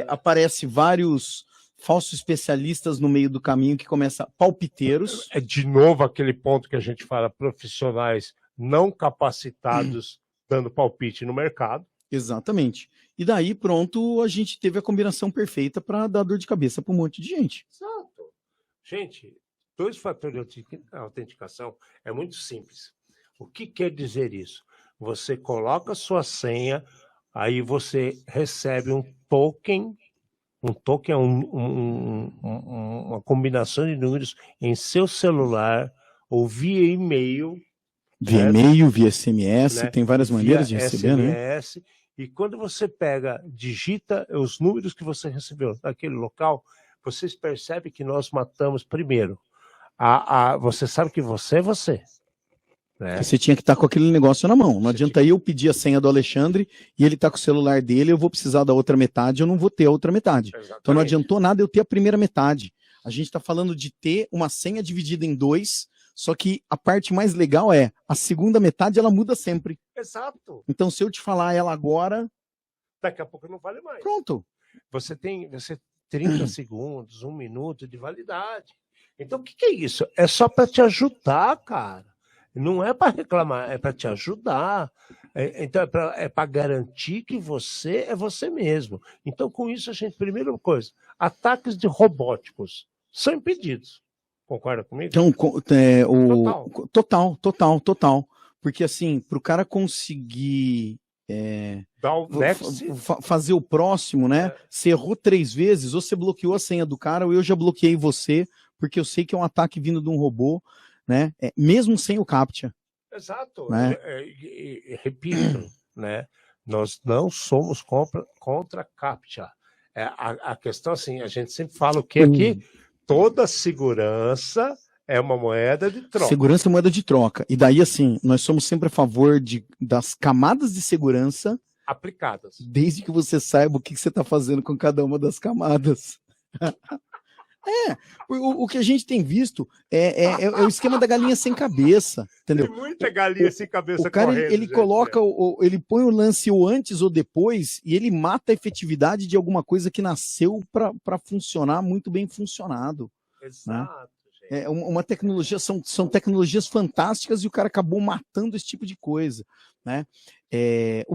Aparece vários falsos especialistas no meio do caminho que começa palpiteiros.
É de novo aquele ponto que a gente fala, profissionais não capacitados dando palpite no mercado.
Exatamente. E daí, pronto, a gente teve a combinação perfeita para dar dor de cabeça para um monte de gente.
Exato. Gente, 2 fatores de autenticação é muito simples. O que quer dizer isso? Você coloca a sua senha, aí você recebe um token. Um token é uma combinação de números em seu celular ou via e-mail.
Via e-mail, via SMS, né? Tem várias maneiras de receber,
SMS, né? E quando você digita os números que você recebeu naquele local, vocês percebem que nós matamos primeiro. Você sabe que você é você. Né?
Você tinha que estar com aquele negócio na mão. Não adianta eu pedir a senha do Alexandre e ele está com o celular dele, eu vou precisar da outra metade, eu não vou ter a outra metade. Exatamente. Então não adiantou nada eu ter a primeira metade. A gente está falando de ter uma senha dividida em 2, só que a parte mais legal é a segunda metade, ela muda sempre.
Exato.
Então se eu te falar ela agora...
Daqui a pouco não vale mais.
Pronto.
Você tem 30 segundos, 1 minuto de validade. Então o que é isso? É só para te ajudar, cara. Não é para reclamar, é para te ajudar. Então é para garantir que você é você mesmo. Então com isso a gente, primeira coisa, ataques de robóticos são impedidos. Concorda comigo?
Então, total. Porque assim, para o cara conseguir fazer o próximo, né? Você errou 3 vezes, ou você bloqueou a senha do cara, ou eu já bloqueei você, porque eu sei que é um ataque vindo de um robô, né? Mesmo sem o CAPTCHA.
Exato.
Né?
Repito, né? Nós não somos contra CAPTCHA. A questão, assim, a gente sempre fala o que aqui? Toda segurança é uma moeda de troca.
Segurança é moeda de troca. E daí, assim, nós somos sempre a favor das camadas de segurança
aplicadas.
Desde que você saiba o que você está fazendo com cada uma das camadas. O que a gente tem visto é o esquema da galinha sem cabeça, entendeu?
Tem muita galinha sem cabeça
o cara,
correndo.
Ele coloca, ele põe o lance o antes ou depois e ele mata a efetividade de alguma coisa que nasceu para funcionar muito bem funcionado.
Exato.
Né? É uma tecnologia, são tecnologias fantásticas e o cara acabou matando esse tipo de coisa, né? Eu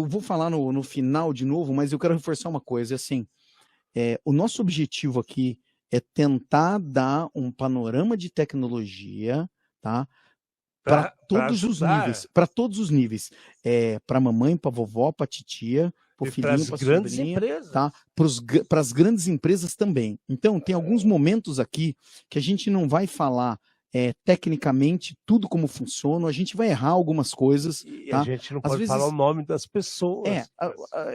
vou falar no final de novo, mas eu quero reforçar uma coisa, assim, o nosso objetivo aqui é tentar dar um panorama de tecnologia, tá? Para todos os níveis, para todos os níveis, para a mamãe, para a vovó, para a titia, para o filhinho, para a
grandes
sobrinha,
empresas.
tá? Para as grandes empresas também. Então, tem alguns momentos aqui que a gente não vai falar tecnicamente tudo como funciona, a gente vai errar algumas coisas.
E
tá?
a gente não
Às
pode
vezes,
falar o nome das pessoas.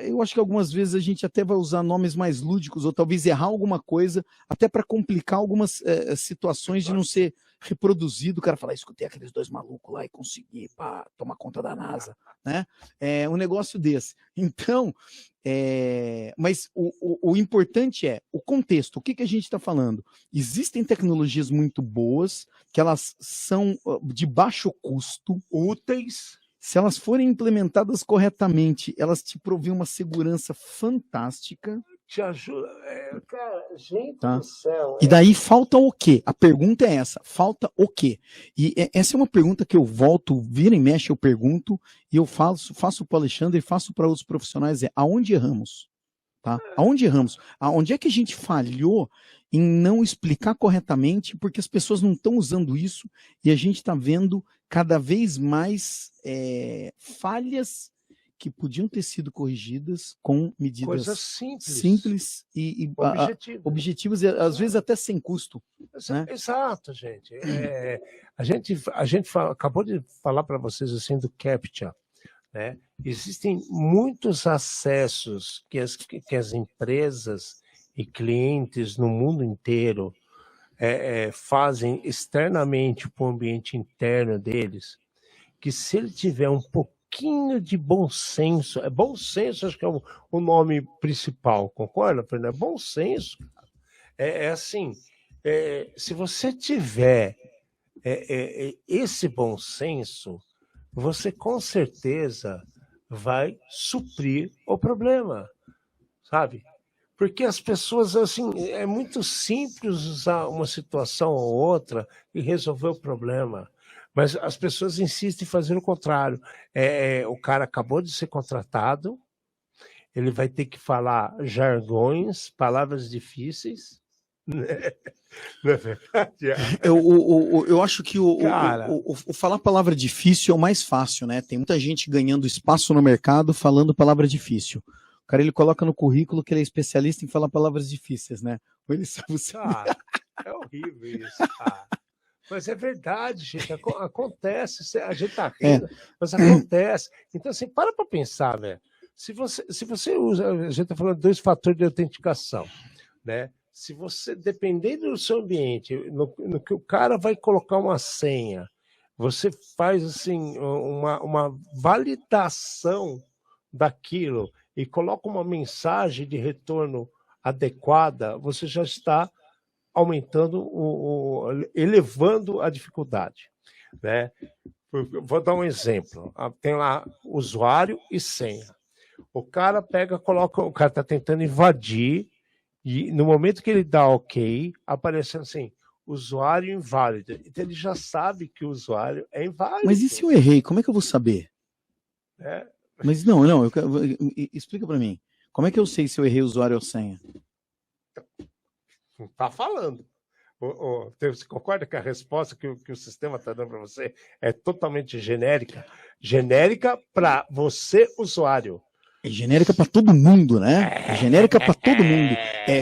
Eu acho que algumas vezes a gente até vai usar nomes mais lúdicos, ou talvez errar alguma coisa, até para complicar algumas situações de não ser reproduzido. O cara falar, escutei aqueles dois malucos lá e consegui tomar conta da NASA. Né? Um negócio desse. Então, mas o importante é o contexto. O que a gente está falando? Existem tecnologias muito boas, que elas são de baixo custo,
úteis.
Se elas forem implementadas corretamente, elas te provêm uma segurança fantástica.
Te ajuda. Cara, gente
Tá?
do céu.
E daí falta o quê? A pergunta é essa: falta o quê? E essa é uma pergunta que eu volto, vira e mexe, eu pergunto, e eu faço para o Alexandre e faço para outros profissionais: aonde erramos? Tá? Aonde erramos? Onde é que a gente falhou em não explicar corretamente, porque as pessoas não estão usando isso e a gente está vendo cada vez mais falhas que podiam ter sido corrigidas com medidas
coisas
simples e objetivas, e às vezes até sem custo. Né?
Exato, gente. A gente acabou de falar para vocês assim do CAPTCHA. Né? Existem muitos acessos que as empresas e clientes no mundo inteiro fazem externamente para o ambiente interno deles, que se ele tiver um pouquinho de bom senso, bom senso acho que é o nome principal, concorda, Fernando? Bom senso. Assim, se você tiver esse bom senso, você com certeza vai suprir o problema, sabe? Porque as pessoas, assim, é muito simples usar uma situação ou outra e resolver o problema. Mas as pessoas insistem em fazer o contrário. O cara acabou de ser contratado, ele vai ter que falar jargões, palavras difíceis. Não é verdade?
Eu acho que o falar palavra difícil é o mais fácil, né? Tem muita gente ganhando espaço no mercado falando palavra difícil. O cara, ele coloca no currículo que ele é especialista em falar palavras difíceis, né? Ou ele sabe...
é horrível isso, cara. Mas é verdade, gente. Acontece. A gente tá rindo, mas acontece. Então, assim, para pensar, velho. Se você usa... A gente tá falando de 2 fatores de autenticação, né? Se você, dependendo do seu ambiente, no que o cara vai colocar uma senha, você faz assim uma validação daquilo e coloca uma mensagem de retorno adequada, você já está aumentando, elevando a dificuldade. Né? Vou dar um exemplo. Tem lá usuário e senha. O cara coloca, o cara está tentando invadir. E no momento que ele dá OK, aparecendo assim, usuário inválido. Então ele já sabe que o usuário é inválido.
Mas e se eu errei? Como é que eu vou saber? Mas não, explica para mim. Como é que eu sei se eu errei usuário ou senha?
Não está falando. Você concorda que a resposta que o sistema está dando para você é totalmente genérica? Genérica para você, usuário.
É genérica para todo mundo, né? É genérica para todo mundo.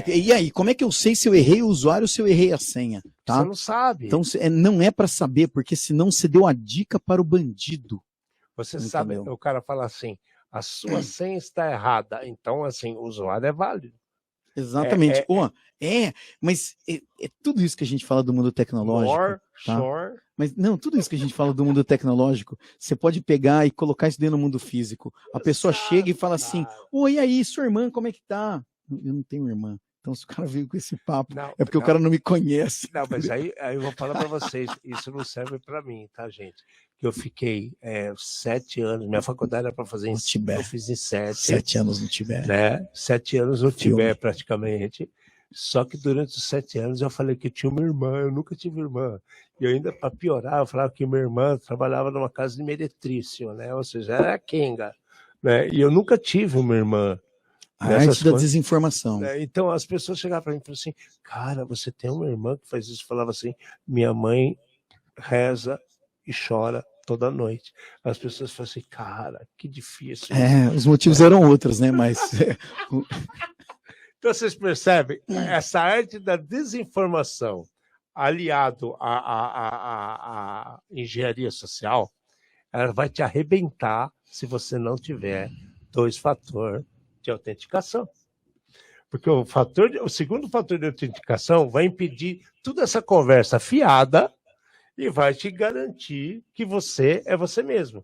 E aí, como é que eu sei se eu errei o usuário ou se eu errei a senha? Tá?
Você não sabe.
Então, não é para saber, porque senão você deu a dica para o bandido.
Você sabe, o cara fala assim, a sua senha está errada. Então, assim, o usuário é válido.
Exatamente. Mas tudo isso que a gente fala do mundo tecnológico. Mas não, tudo isso que a gente fala do mundo tecnológico, você pode pegar e colocar isso dentro do mundo físico. A pessoa chega e fala assim: oi, e aí, sua irmã, como é que tá? Eu não tenho irmã. Então, se o cara veio com esse papo, é porque o cara não me conhece.
Não, mas aí eu vou falar para vocês, isso não serve para mim, tá, gente? Eu fiquei 7 anos, minha faculdade era para fazer
no Tibete.
Eu fiz em 7.
7 anos no Tibete.
Né? 7 anos no Tibete, praticamente. Só que durante os 7 anos eu falei que eu tinha uma irmã, eu nunca tive irmã. E ainda, para piorar, eu falava que minha irmã trabalhava numa casa de meretrício, né? Ou seja, era Kenga. Né? E eu nunca tive uma irmã.
A
nessas
arte da
coisas.
desinformação.
Então as pessoas chegavam para mim e falavam assim, cara, você tem uma irmã que faz isso? Falava assim, minha mãe reza e chora toda noite. As pessoas falam assim, cara, que difícil.
Os motivos eram outros, né? Mas
Então vocês percebem, essa arte da desinformação aliado à engenharia social, ela vai te arrebentar se você não tiver 2 fatores de autenticação. Porque o segundo fator de autenticação vai impedir toda essa conversa fiada e vai te garantir que você é você mesmo.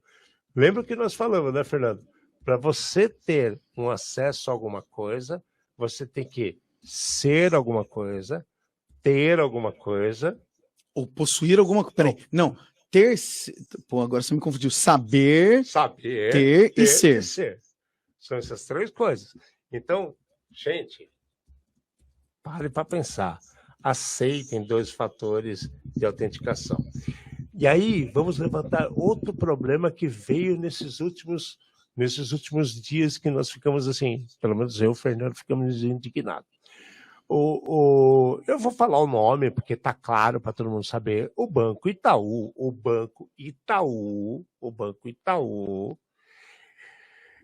Lembra que nós falamos, né, Fernando? Para você ter um acesso a alguma coisa, você tem que ser alguma coisa, ter alguma coisa.
ou possuir alguma coisa. Peraí, não. Ter. Pô, agora você me confundiu. Saber, ter e ser.
São essas 3 coisas. Então, gente, pare para pensar. Aceitem 2 fatores de autenticação. E aí, vamos levantar outro problema que veio nesses últimos dias que nós ficamos assim, pelo menos eu e o Fernando ficamos indignados. Eu vou falar o nome, porque está claro para todo mundo saber. O Banco Itaú,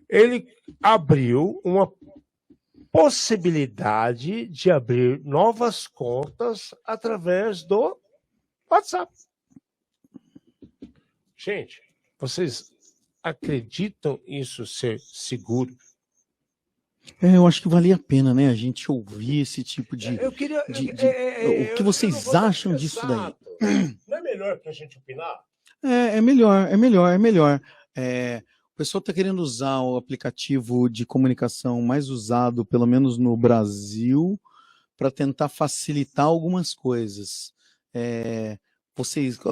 ele abriu uma possibilidade de abrir novas contas através do WhatsApp. Gente, vocês acreditam isso ser seguro?
Eu acho que valia a pena, né? A gente ouvir esse tipo de.
Eu queria.
O que vocês acham disso daí?
Não é melhor que a gente opinar?
É melhor. O pessoal está querendo usar o aplicativo de comunicação mais usado, pelo menos no Brasil, para tentar facilitar algumas coisas.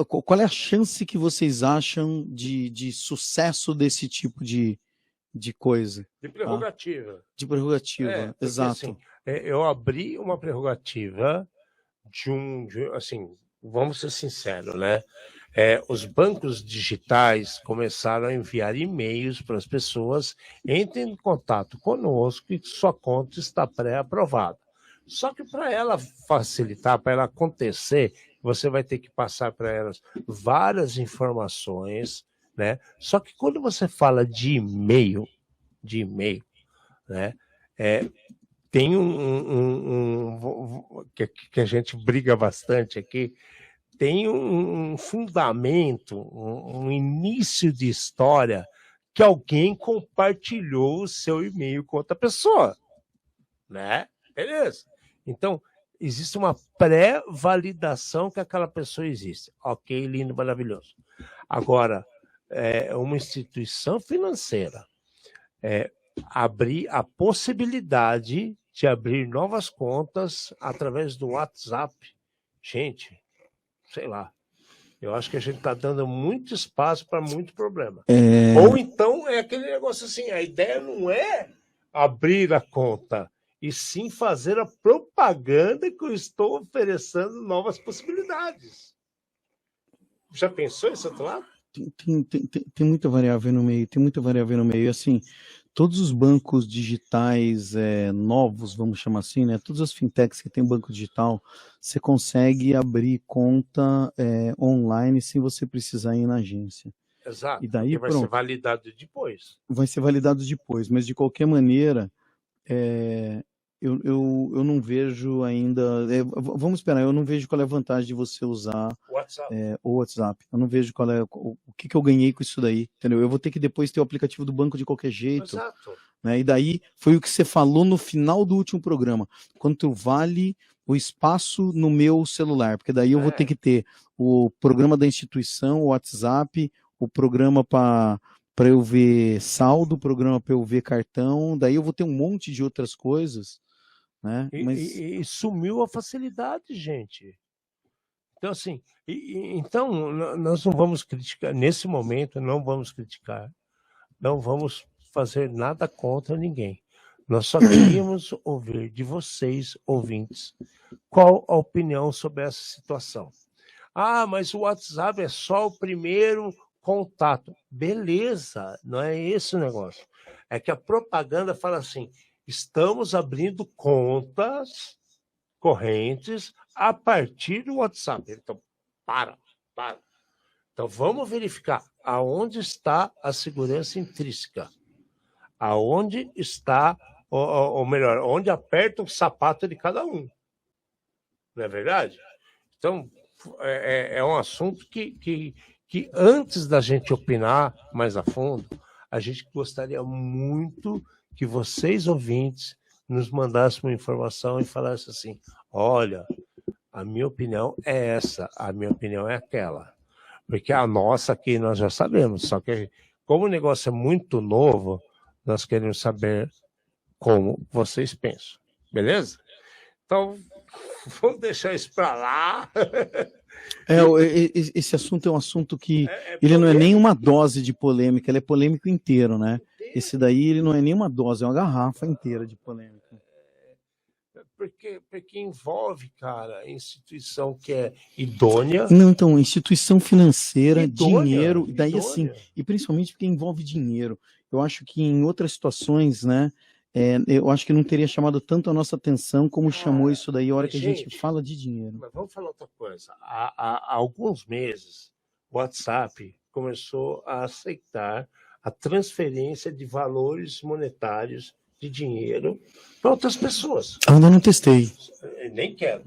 Qual é a chance que vocês acham de sucesso desse tipo de coisa?
De prerrogativa.
Tá? De prerrogativa,
porque,
exato.
Assim, eu abri uma prerrogativa assim, vamos ser sinceros, né? Os bancos digitais começaram a enviar e-mails para as pessoas, entrem em contato conosco e sua conta está pré-aprovada. Só que para ela facilitar, para ela acontecer, você vai ter que passar para elas várias informações, né? Só que quando você fala de e-mail, né? Tem que a gente briga bastante aqui, tem um fundamento, um início de história que alguém compartilhou o seu e-mail com outra pessoa, né? Beleza. Então, existe uma pré-validação que aquela pessoa existe. Ok, lindo, maravilhoso. Agora, uma instituição financeira abrir a possibilidade de abrir novas contas através do WhatsApp. Gente, sei lá. Eu acho que a gente está dando muito espaço para muito problema. Ou então é aquele negócio assim, a ideia não é abrir a conta, e sim fazer a propaganda que eu estou oferecendo novas possibilidades. Já pensou esse outro lado?
Tem muita variável no meio, E assim, todos os bancos digitais novos, vamos chamar assim, né? Todas as fintechs que tem banco digital, você consegue abrir conta online sem você precisar ir na agência.
Exato,
e daí
vai ser validado depois.
Vai ser validado depois, mas de qualquer maneira, eu não vejo ainda. Vamos esperar, eu não vejo qual é a vantagem de você usar o WhatsApp. Eu não vejo qual é o que eu ganhei com isso daí, entendeu? Eu vou ter que depois ter o aplicativo do banco de qualquer jeito.
Exato.
Né? E daí foi o que você falou no final do último programa. Quanto vale o espaço no meu celular? Porque daí eu vou ter que ter o programa da instituição, o WhatsApp, o programa para eu ver saldo, o programa para eu ver cartão, daí eu vou ter um monte de outras coisas. Né?
E sumiu a facilidade, gente. Então, assim, então nós não vamos criticar, nesse momento, não vamos criticar, não vamos fazer nada contra ninguém. Nós só queríamos ouvir de vocês, ouvintes, qual a opinião sobre essa situação. Ah, mas o WhatsApp é só o primeiro contato. Beleza, não é esse o negócio. É que a propaganda fala assim, estamos abrindo contas correntes a partir do WhatsApp. Então, para. Então, vamos verificar aonde está a segurança intrínseca. Aonde está, ou melhor, onde aperta o sapato de cada um. Não é verdade? Então, é um assunto que antes da gente opinar mais a fundo, a gente gostaria muito que vocês, ouvintes, nos mandassem uma informação e falassem assim, olha, a minha opinião é essa, a minha opinião é aquela. Porque a nossa aqui nós já sabemos, só que como o negócio é muito novo, nós queremos saber como vocês pensam. Beleza? Então, vamos deixar isso para lá.
Esse assunto é um assunto que ele não é nem uma dose de polêmica, ele é polêmico inteiro, né? Esse daí ele não é nem uma dose, é uma garrafa inteira de polêmica.
Porque envolve, cara, instituição que é idônea.
Não, então, instituição financeira,
idônea,
dinheiro, daí
idônea.
assim, e principalmente porque envolve dinheiro. Eu acho que em outras situações, né, eu acho que não teria chamado tanto a nossa atenção como chamou isso daí a hora que a gente fala de dinheiro.
Mas vamos falar outra coisa. Há alguns meses, o WhatsApp começou a aceitar a transferência de valores monetários de dinheiro para outras pessoas.
Eu ainda não testei.
Nem quero.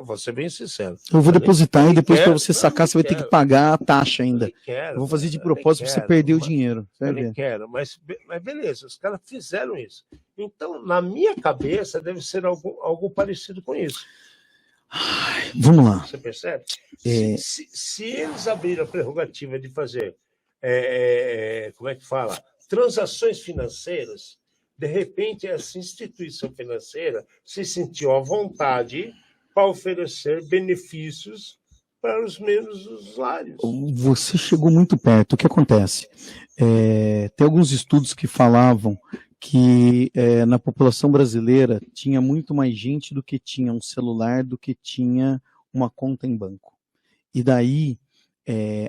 Vou ser bem sincero.
Eu vou depositar e depois para você
não,
sacar, você vai ter que pagar a taxa ainda.
Quero,
eu vou fazer de propósito para você perder o dinheiro.
Eu nem quero, mas beleza, os caras fizeram isso. Então, na minha cabeça, deve ser algo parecido com isso.
Ai, vamos lá.
Você percebe? Se eles abriram a prerrogativa de fazer, como é que fala? Transações financeiras, de repente essa instituição financeira se sentiu à vontade para oferecer benefícios para os menos usuários.
Você chegou muito perto. O que acontece? Tem alguns estudos que falavam que na população brasileira tinha muito mais gente do que tinha um celular, do que tinha uma conta em banco. E daí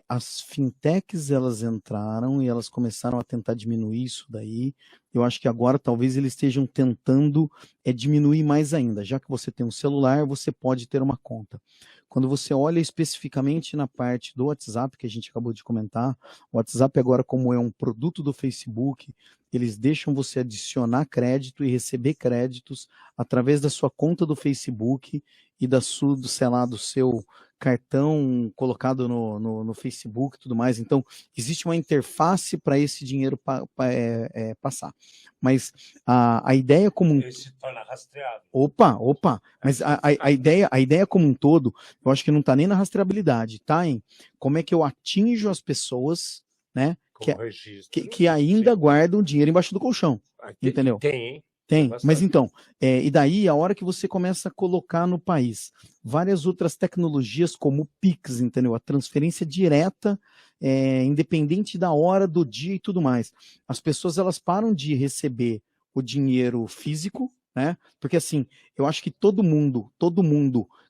as fintechs elas entraram e elas começaram a tentar diminuir isso daí. Eu acho que agora talvez eles estejam tentando diminuir mais ainda. Já que você tem um celular, você pode ter uma conta. Quando você olha especificamente na parte do WhatsApp, que a gente acabou de comentar, o WhatsApp agora, como é um produto do Facebook, eles deixam você adicionar crédito e receber créditos através da sua conta do Facebook e do seu cartão colocado no Facebook e tudo mais. Então, existe uma interface para esse dinheiro passar. Mas a ideia como
Ele se torna rastreável.
Opa! Mas a ideia como um todo, eu acho que não está nem na rastreabilidade, está em como é que eu atinjo as pessoas, né, que ainda guardam dinheiro embaixo do colchão.
Aqui,
entendeu?
Tem,
mas então, e daí a hora que você começa a colocar no país várias outras tecnologias como o Pix, entendeu? A transferência direta, independente da hora, do dia e tudo mais. As pessoas elas param de receber o dinheiro físico, né? Porque assim, eu acho que todo mundo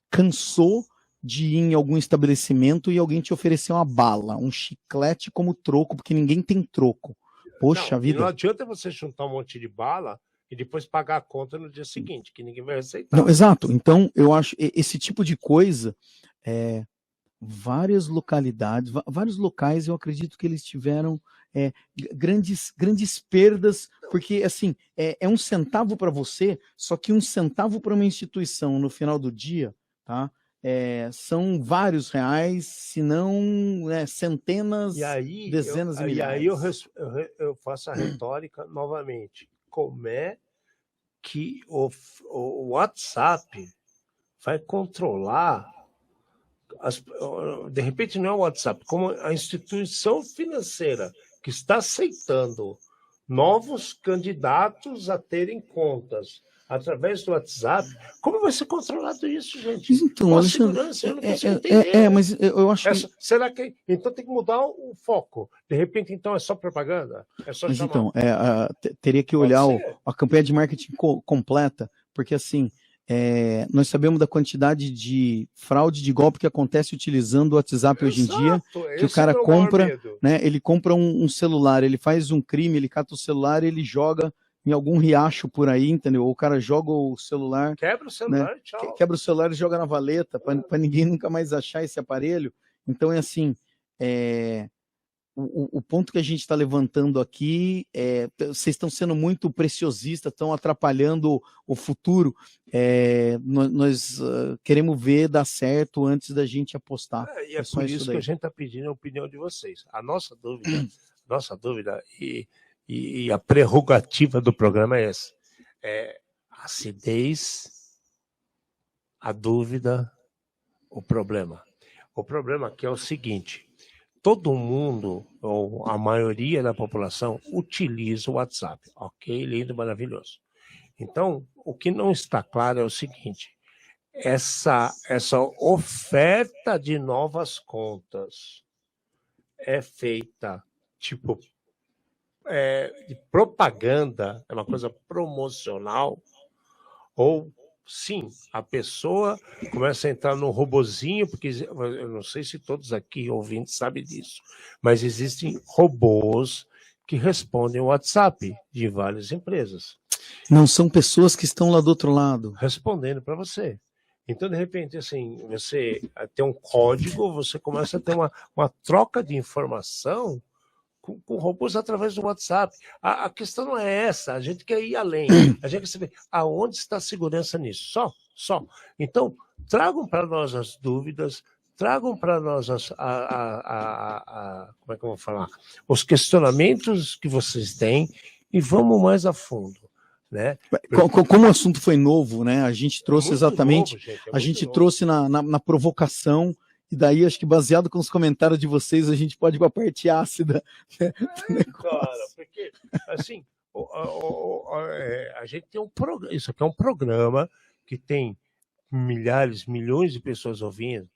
cansou de ir em algum estabelecimento e alguém te oferecer uma bala, um chiclete como troco, porque ninguém tem troco. Poxa vida.
Não adianta você juntar um monte de bala e depois pagar a conta no dia seguinte, que ninguém vai aceitar.
Não, exato. Então, eu acho esse tipo de coisa, várias localidades, vários locais, eu acredito que eles tiveram grandes perdas, porque, assim, é um centavo para você, só que um centavo para uma instituição no final do dia, tá? São vários reais, se não centenas, dezenas de milhares.
E aí eu faço a retórica novamente. Como é que o WhatsApp vai controlar, de repente não é o WhatsApp, como a instituição financeira que está aceitando novos candidatos a terem contas através do WhatsApp, como vai ser controlado isso, gente?
Então,
com a segurança, eu não consigo entender.
Mas eu acho que...
Será que... Então tem que mudar o foco. De repente, então, é só propaganda? É só
mas
chamar...
então, teria que olhar a campanha de marketing completa, porque assim, nós sabemos da quantidade de fraude, de golpe que acontece utilizando o WhatsApp hoje em dia, que o cara compra, né, ele compra um celular, ele faz um crime, ele cata o celular, ele joga em algum riacho por aí, entendeu? Ou o cara joga o celular,
Quebra o celular,
né?
tchau.
Quebra o celular e joga na valeta, para ninguém nunca mais achar esse aparelho. Então é assim, o ponto que a gente está levantando aqui, vocês estão sendo muito preciosistas, estão atrapalhando o futuro. Nós queremos ver dar certo antes da gente apostar.
E é
só
por
isso
isso
daí.
que a gente está pedindo a opinião de vocês. A nossa dúvida e a prerrogativa do programa é essa. A acidez, a dúvida, o problema. O problema aqui é o seguinte: todo mundo, ou a maioria da população, utiliza o WhatsApp. Ok, lindo, maravilhoso. Então, o que não está claro é o seguinte: essa oferta de novas contas é feita, tipo, de propaganda, é uma coisa promocional, ou sim, a pessoa começa a entrar no robozinho, porque eu não sei se todos aqui ouvintes sabem disso, mas existem robôs que respondem o WhatsApp de várias empresas.
Não são pessoas que estão lá do outro lado.
Respondendo para você. Então, de repente, assim, você tem um código, você começa a ter uma troca de informação com robôs através do WhatsApp. A questão não é essa, a gente quer ir além. A gente quer saber aonde está a segurança nisso. Só. Então, tragam para nós as dúvidas, tragam para nós como é que eu vou falar? Os questionamentos que vocês têm e vamos mais a fundo. Né?
Como o assunto foi novo, né? A gente trouxe exatamente,
novo, gente,
a gente trouxe na provocação, e daí acho que baseado com os comentários de vocês, a gente pode ir para a parte ácida. Né,
cara, porque assim, a gente tem um programa, isso aqui é um programa que tem milhares, milhões de pessoas ouvindo,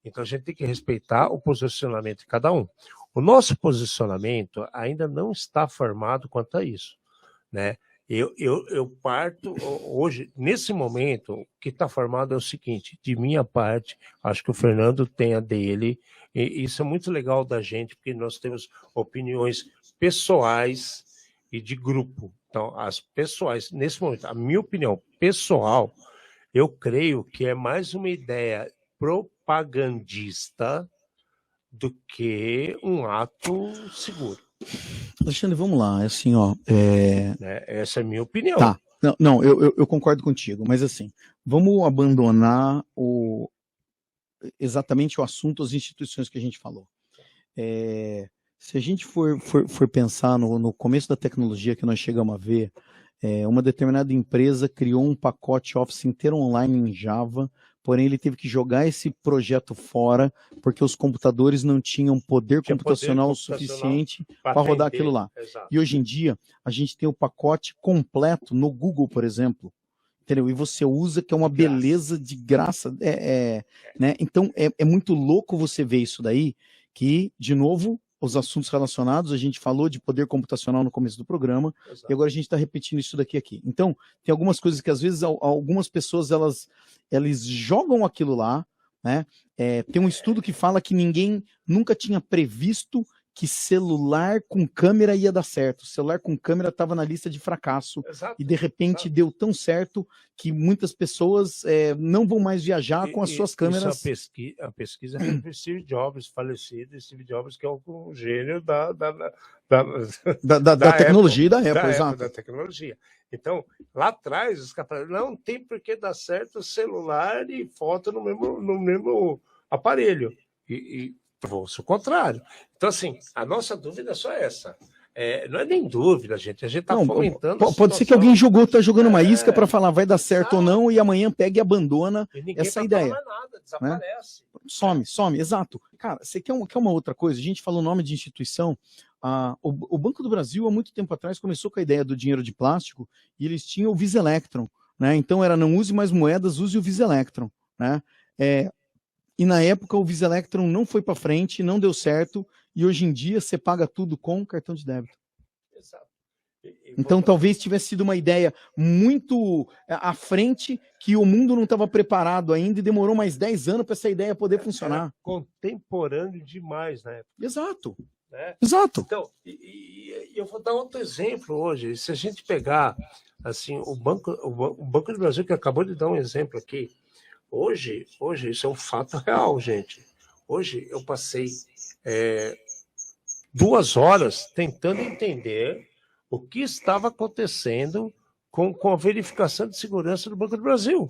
então a gente tem que respeitar o posicionamento de cada um. O nosso posicionamento ainda não está formado quanto a isso, né? Eu parto hoje, nesse momento, o que está formado é o seguinte: de minha parte, acho que o Fernando tem a dele, e isso é muito legal da gente, porque nós temos opiniões pessoais e de grupo. Então, as pessoais, nesse momento, a minha opinião pessoal, eu creio que é mais uma ideia propagandista do que um ato seguro.
Alexandre, vamos lá, assim, ó.
Essa é a minha opinião.
Tá, não, eu concordo contigo, mas assim, vamos abandonar exatamente o assunto, as instituições que a gente falou. Se a gente for pensar no começo da tecnologia que nós chegamos a ver, uma determinada empresa criou um pacote Office inteiro online em Java, porém ele teve que jogar esse projeto fora, porque os computadores não tinham poder computacional suficiente para rodar aquilo lá.
Exato.
E hoje em dia, a gente tem o pacote completo no Google, por exemplo, entendeu? E você usa, que é uma beleza de graça. Né? Então, é muito louco você ver isso daí, que, de novo, os assuntos relacionados, a gente falou de poder computacional no começo do programa, exato, e agora a gente está repetindo isso daqui aqui. Então, tem algumas coisas que às vezes algumas pessoas elas jogam aquilo lá, né? Tem um estudo que fala que ninguém nunca tinha previsto que celular com câmera ia dar certo. Celular com câmera estava na lista de fracasso. Exato, e de repente deu tão certo que muitas pessoas não vão mais viajar com as suas câmeras.
A pesquisa é do Steve Jobs, falecido Steve Jobs, que é um gênio da
tecnologia Apple, da Apple, exato.
Da tecnologia. Então, lá atrás, os caras falaram, não tem por que dar certo celular e foto no mesmo aparelho. E fosse o contrário. Então, assim, a nossa dúvida é só essa. Não é nem dúvida, gente. A gente está fomentando.
Pode ser que alguém está jogando uma isca para falar vai dar certo ou não, e amanhã pega e abandona essa ideia.
Não nada, desaparece.
Né? Some, exato. Cara, você quer uma outra coisa? A gente falou o nome de instituição. O Banco do Brasil, há muito tempo atrás, começou com a ideia do dinheiro de plástico, e eles tinham o Visa Electron. Né? Então era não use mais moedas, use o Visa Electron. Né? E na época o Visa Electron não foi para frente, não deu certo, e hoje em dia você paga tudo com cartão de débito.
Exato.
Então talvez tivesse sido uma ideia muito à frente, que o mundo não estava preparado ainda e demorou mais 10 anos para essa ideia poder funcionar.
Contemporâneo demais, né?
Exato.
né?
Exato.
Então, e eu vou dar outro exemplo hoje. Se a gente pegar assim, o Banco do Brasil, que acabou de dar um exemplo aqui, hoje isso é um fato real, gente. Hoje eu passei 2 horas tentando entender o que estava acontecendo com a verificação de segurança do Banco do Brasil.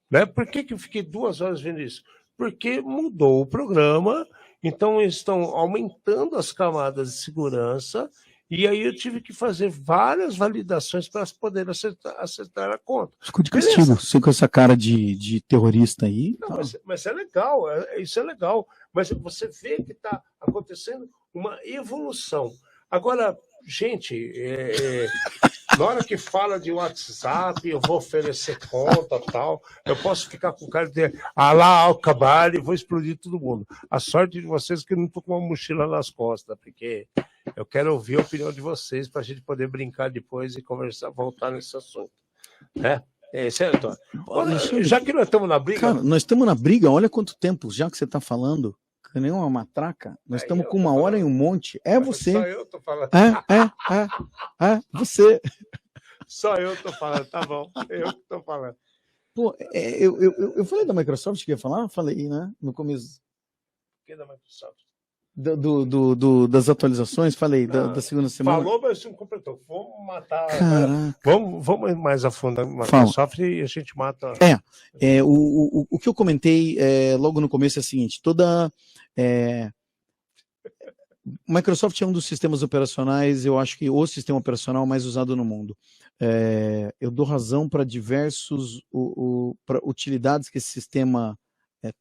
Né? Por que eu fiquei 2 horas vendo isso? Porque mudou o programa, então eles estão aumentando as camadas de segurança, e aí eu tive que fazer várias validações para poder acertar a conta.
Ficou de castigo. Você com essa cara de terrorista aí.
Não,
Tá.
mas é legal, isso é legal. Mas você vê que está acontecendo uma evolução. Agora, gente, na hora que fala de WhatsApp, eu vou oferecer conta e tal, eu posso ficar com o cara de Alá Al-Kabari e vou explodir todo mundo. A sorte de vocês é que eu não estou com uma mochila nas costas, porque eu quero ouvir a opinião de vocês para a gente poder brincar depois e conversar, voltar nesse assunto. Né? Certo? Já que nós estamos na briga...
Cara, nós estamos na briga, olha quanto tempo já que você está falando. Que nem uma matraca. Nós estamos com 1 hora e um monte. É você.
Só eu tô falando.
Você.
Só eu tô falando, tá bom. Eu que tô falando.
Pô, eu falei da Microsoft que ia falar? Falei, né? No começo.
O que da Microsoft?
Das atualizações, falei, da segunda semana.
Falou, mas não completou. Vamos matar.
Caraca.
Vamos mais a fundo na Microsoft e a gente mata.
O que eu comentei logo no começo é o seguinte: Microsoft é um dos sistemas operacionais, eu acho que o sistema operacional mais usado no mundo. Eu dou razão para diversos pra utilidades que esse sistema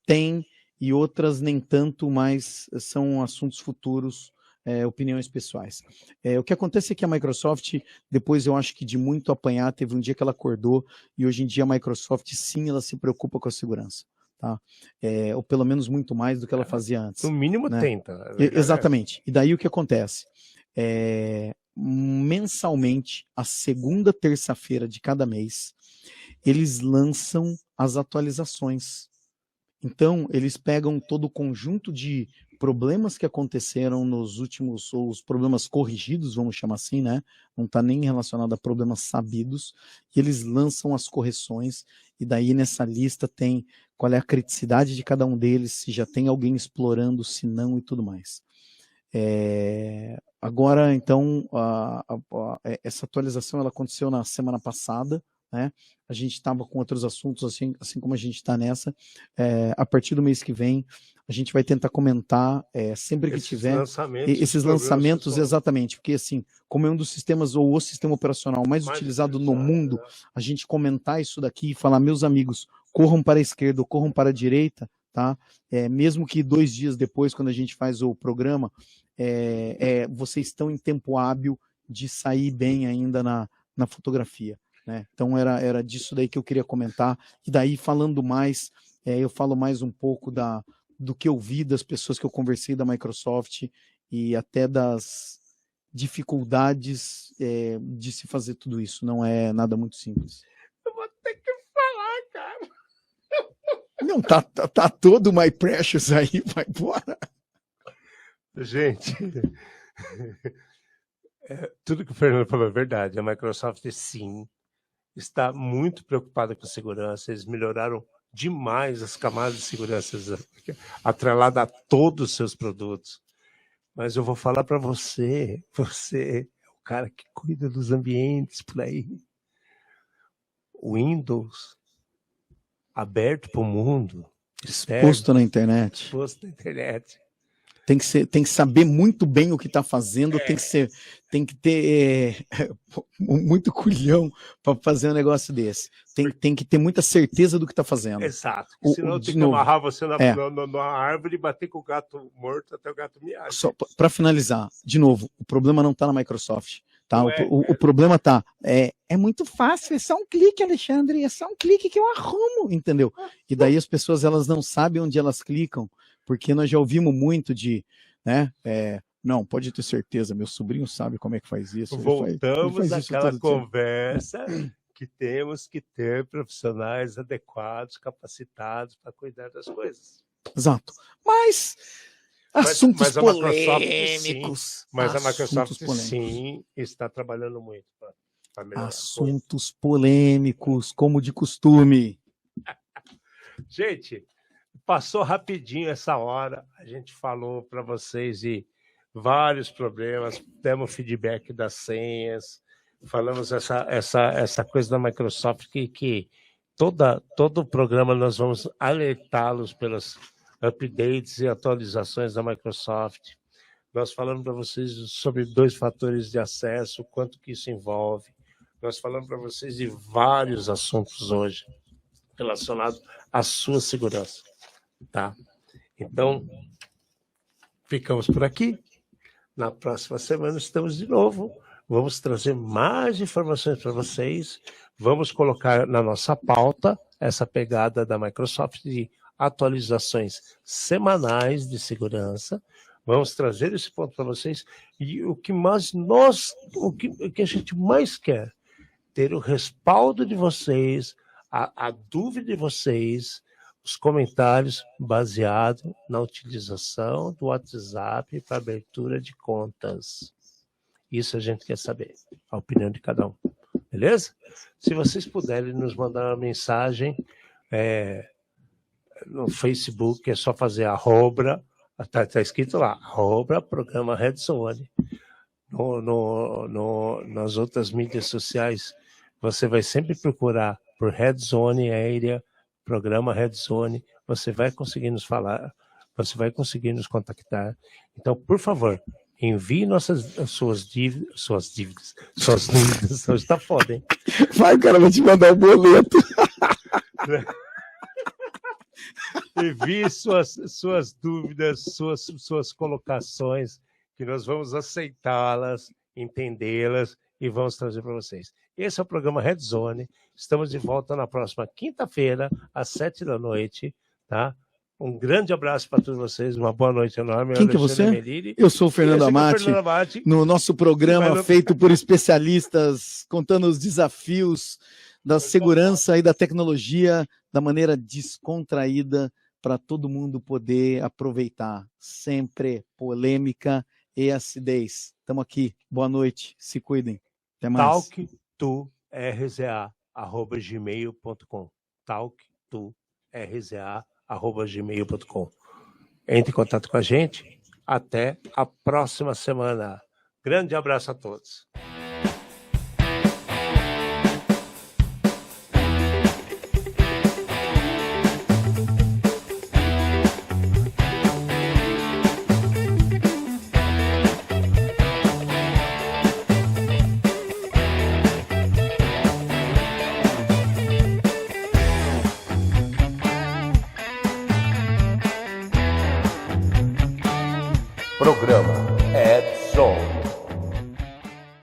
tem, e outras nem tanto, mas são assuntos futuros, opiniões pessoais. O que acontece é que a Microsoft, depois eu acho que de muito apanhar, teve um dia que ela acordou, e hoje em dia a Microsoft sim, ela se preocupa com a segurança. Tá? Ou pelo menos muito mais do que ela fazia antes.
No mínimo
né?
tenta.
Exatamente. E daí o que acontece? Mensalmente, a segunda terça-feira de cada mês, eles lançam as atualizações. Então, eles pegam todo o conjunto de problemas que aconteceram nos últimos, ou os problemas corrigidos, vamos chamar assim, né? Não está nem relacionado a problemas sabidos, e eles lançam as correções, e daí nessa lista tem qual é a criticidade de cada um deles, se já tem alguém explorando, se não e tudo mais. Agora, então, essa atualização ela aconteceu na semana passada, né? A gente estava com outros assuntos, assim como a gente está nessa. A partir do mês que vem, a gente vai tentar comentar sempre que tiver esses lançamentos, exatamente, porque assim, como é um dos sistemas, ou o sistema operacional mais utilizado no mundo, a gente comentar isso daqui e falar, meus amigos, corram para a esquerda ou corram para a direita, tá? Mesmo que 2 dias depois, quando a gente faz o programa, vocês estão em tempo hábil de sair bem ainda na fotografia. Né? Então era disso daí que eu queria comentar, e daí falando mais, eu falo mais um pouco do que eu vi das pessoas que eu conversei da Microsoft, e até das dificuldades de se fazer tudo isso, não é nada muito simples.
Eu vou ter que falar, cara.
Não, tá todo o My Precious aí, vai embora.
Gente, tudo que o Fernando falou é verdade, a Microsoft sim está muito preocupada com a segurança, eles melhoraram demais as camadas de segurança atrelada a todos os seus produtos. Mas eu vou falar para você é o cara que cuida dos ambientes por aí. Windows aberto para o mundo,
exposto na internet. Tem que saber muito bem o que está fazendo, tem que ter muito culhão para fazer um negócio desse. Tem que ter muita certeza do que está fazendo.
Exato. Senão tem que amarrar você na árvore e bater com o gato morto até o gato miar.
Só para finalizar, de novo, o problema não está na Microsoft. Tá? O problema tá. É muito fácil, é só um clique, Alexandre, é só um clique que eu arrumo, entendeu? E daí as pessoas elas não sabem onde elas clicam, porque nós já ouvimos muito de, né? Não, pode ter certeza, meu sobrinho sabe como é que faz isso.
Voltamos àquela conversa que temos que ter profissionais adequados, capacitados para cuidar das coisas.
Exato. Mas Assuntos
mas a Microsoft,
polêmicos.
Mas a
Assuntos
Microsoft
polêmicos.
sim está trabalhando muito para melhorar.
Assuntos polêmicos, como de costume.
Gente, passou rapidinho essa hora. A gente falou para vocês de vários problemas, demos feedback das senhas, falamos essa coisa da Microsoft que todo o programa nós vamos alertá-los pelos updates e atualizações da Microsoft. Nós falamos para vocês sobre 2 fatores de acesso, quanto que isso envolve. Nós falamos para vocês de vários assuntos hoje relacionados à sua segurança, tá? Então, ficamos por aqui. Na próxima semana estamos de novo. Vamos trazer mais informações para vocês. Vamos colocar na nossa pauta essa pegada da Microsoft de atualizações semanais de segurança. Vamos trazer esse ponto para vocês. E o que a gente mais quer, ter o respaldo de vocês, a dúvida de vocês, os comentários baseados na utilização do WhatsApp para abertura de contas. Isso a gente quer saber, a opinião de cada um. Beleza? Se vocês puderem nos mandar uma mensagem no Facebook, é só fazer arroba, está escrito lá, arroba, programa Red Zone. Nas outras mídias sociais, você vai sempre procurar por Red Zone Area, programa Red Zone, você vai conseguir nos falar, você vai conseguir nos contactar. Então, por favor, envie suas dúvidas. Hoje tá foda, hein?
Vai, cara, vou te mandar o boleto.
Envie suas dúvidas, suas colocações, que nós vamos aceitá-las, entendê-las e vamos trazer para vocês. Esse é o programa Red Zone. Estamos de volta na próxima quinta-feira, às 19h, tá? Um grande abraço para todos vocês, uma boa noite enorme.
Quem que é você?
Meliri.
Eu sou o Fernando Amati, no nosso programa feito por especialistas, contando os desafios da segurança e da tecnologia da maneira descontraída para todo mundo poder aproveitar. Sempre polêmica e acidez. Estamos aqui. Boa noite. Se cuidem. Até mais.
talk2rza@gmail.com talk2rza@gmail.com. Entre em contato com a gente. Até a próxima semana. Grande abraço a todos.
Programa Red Zone.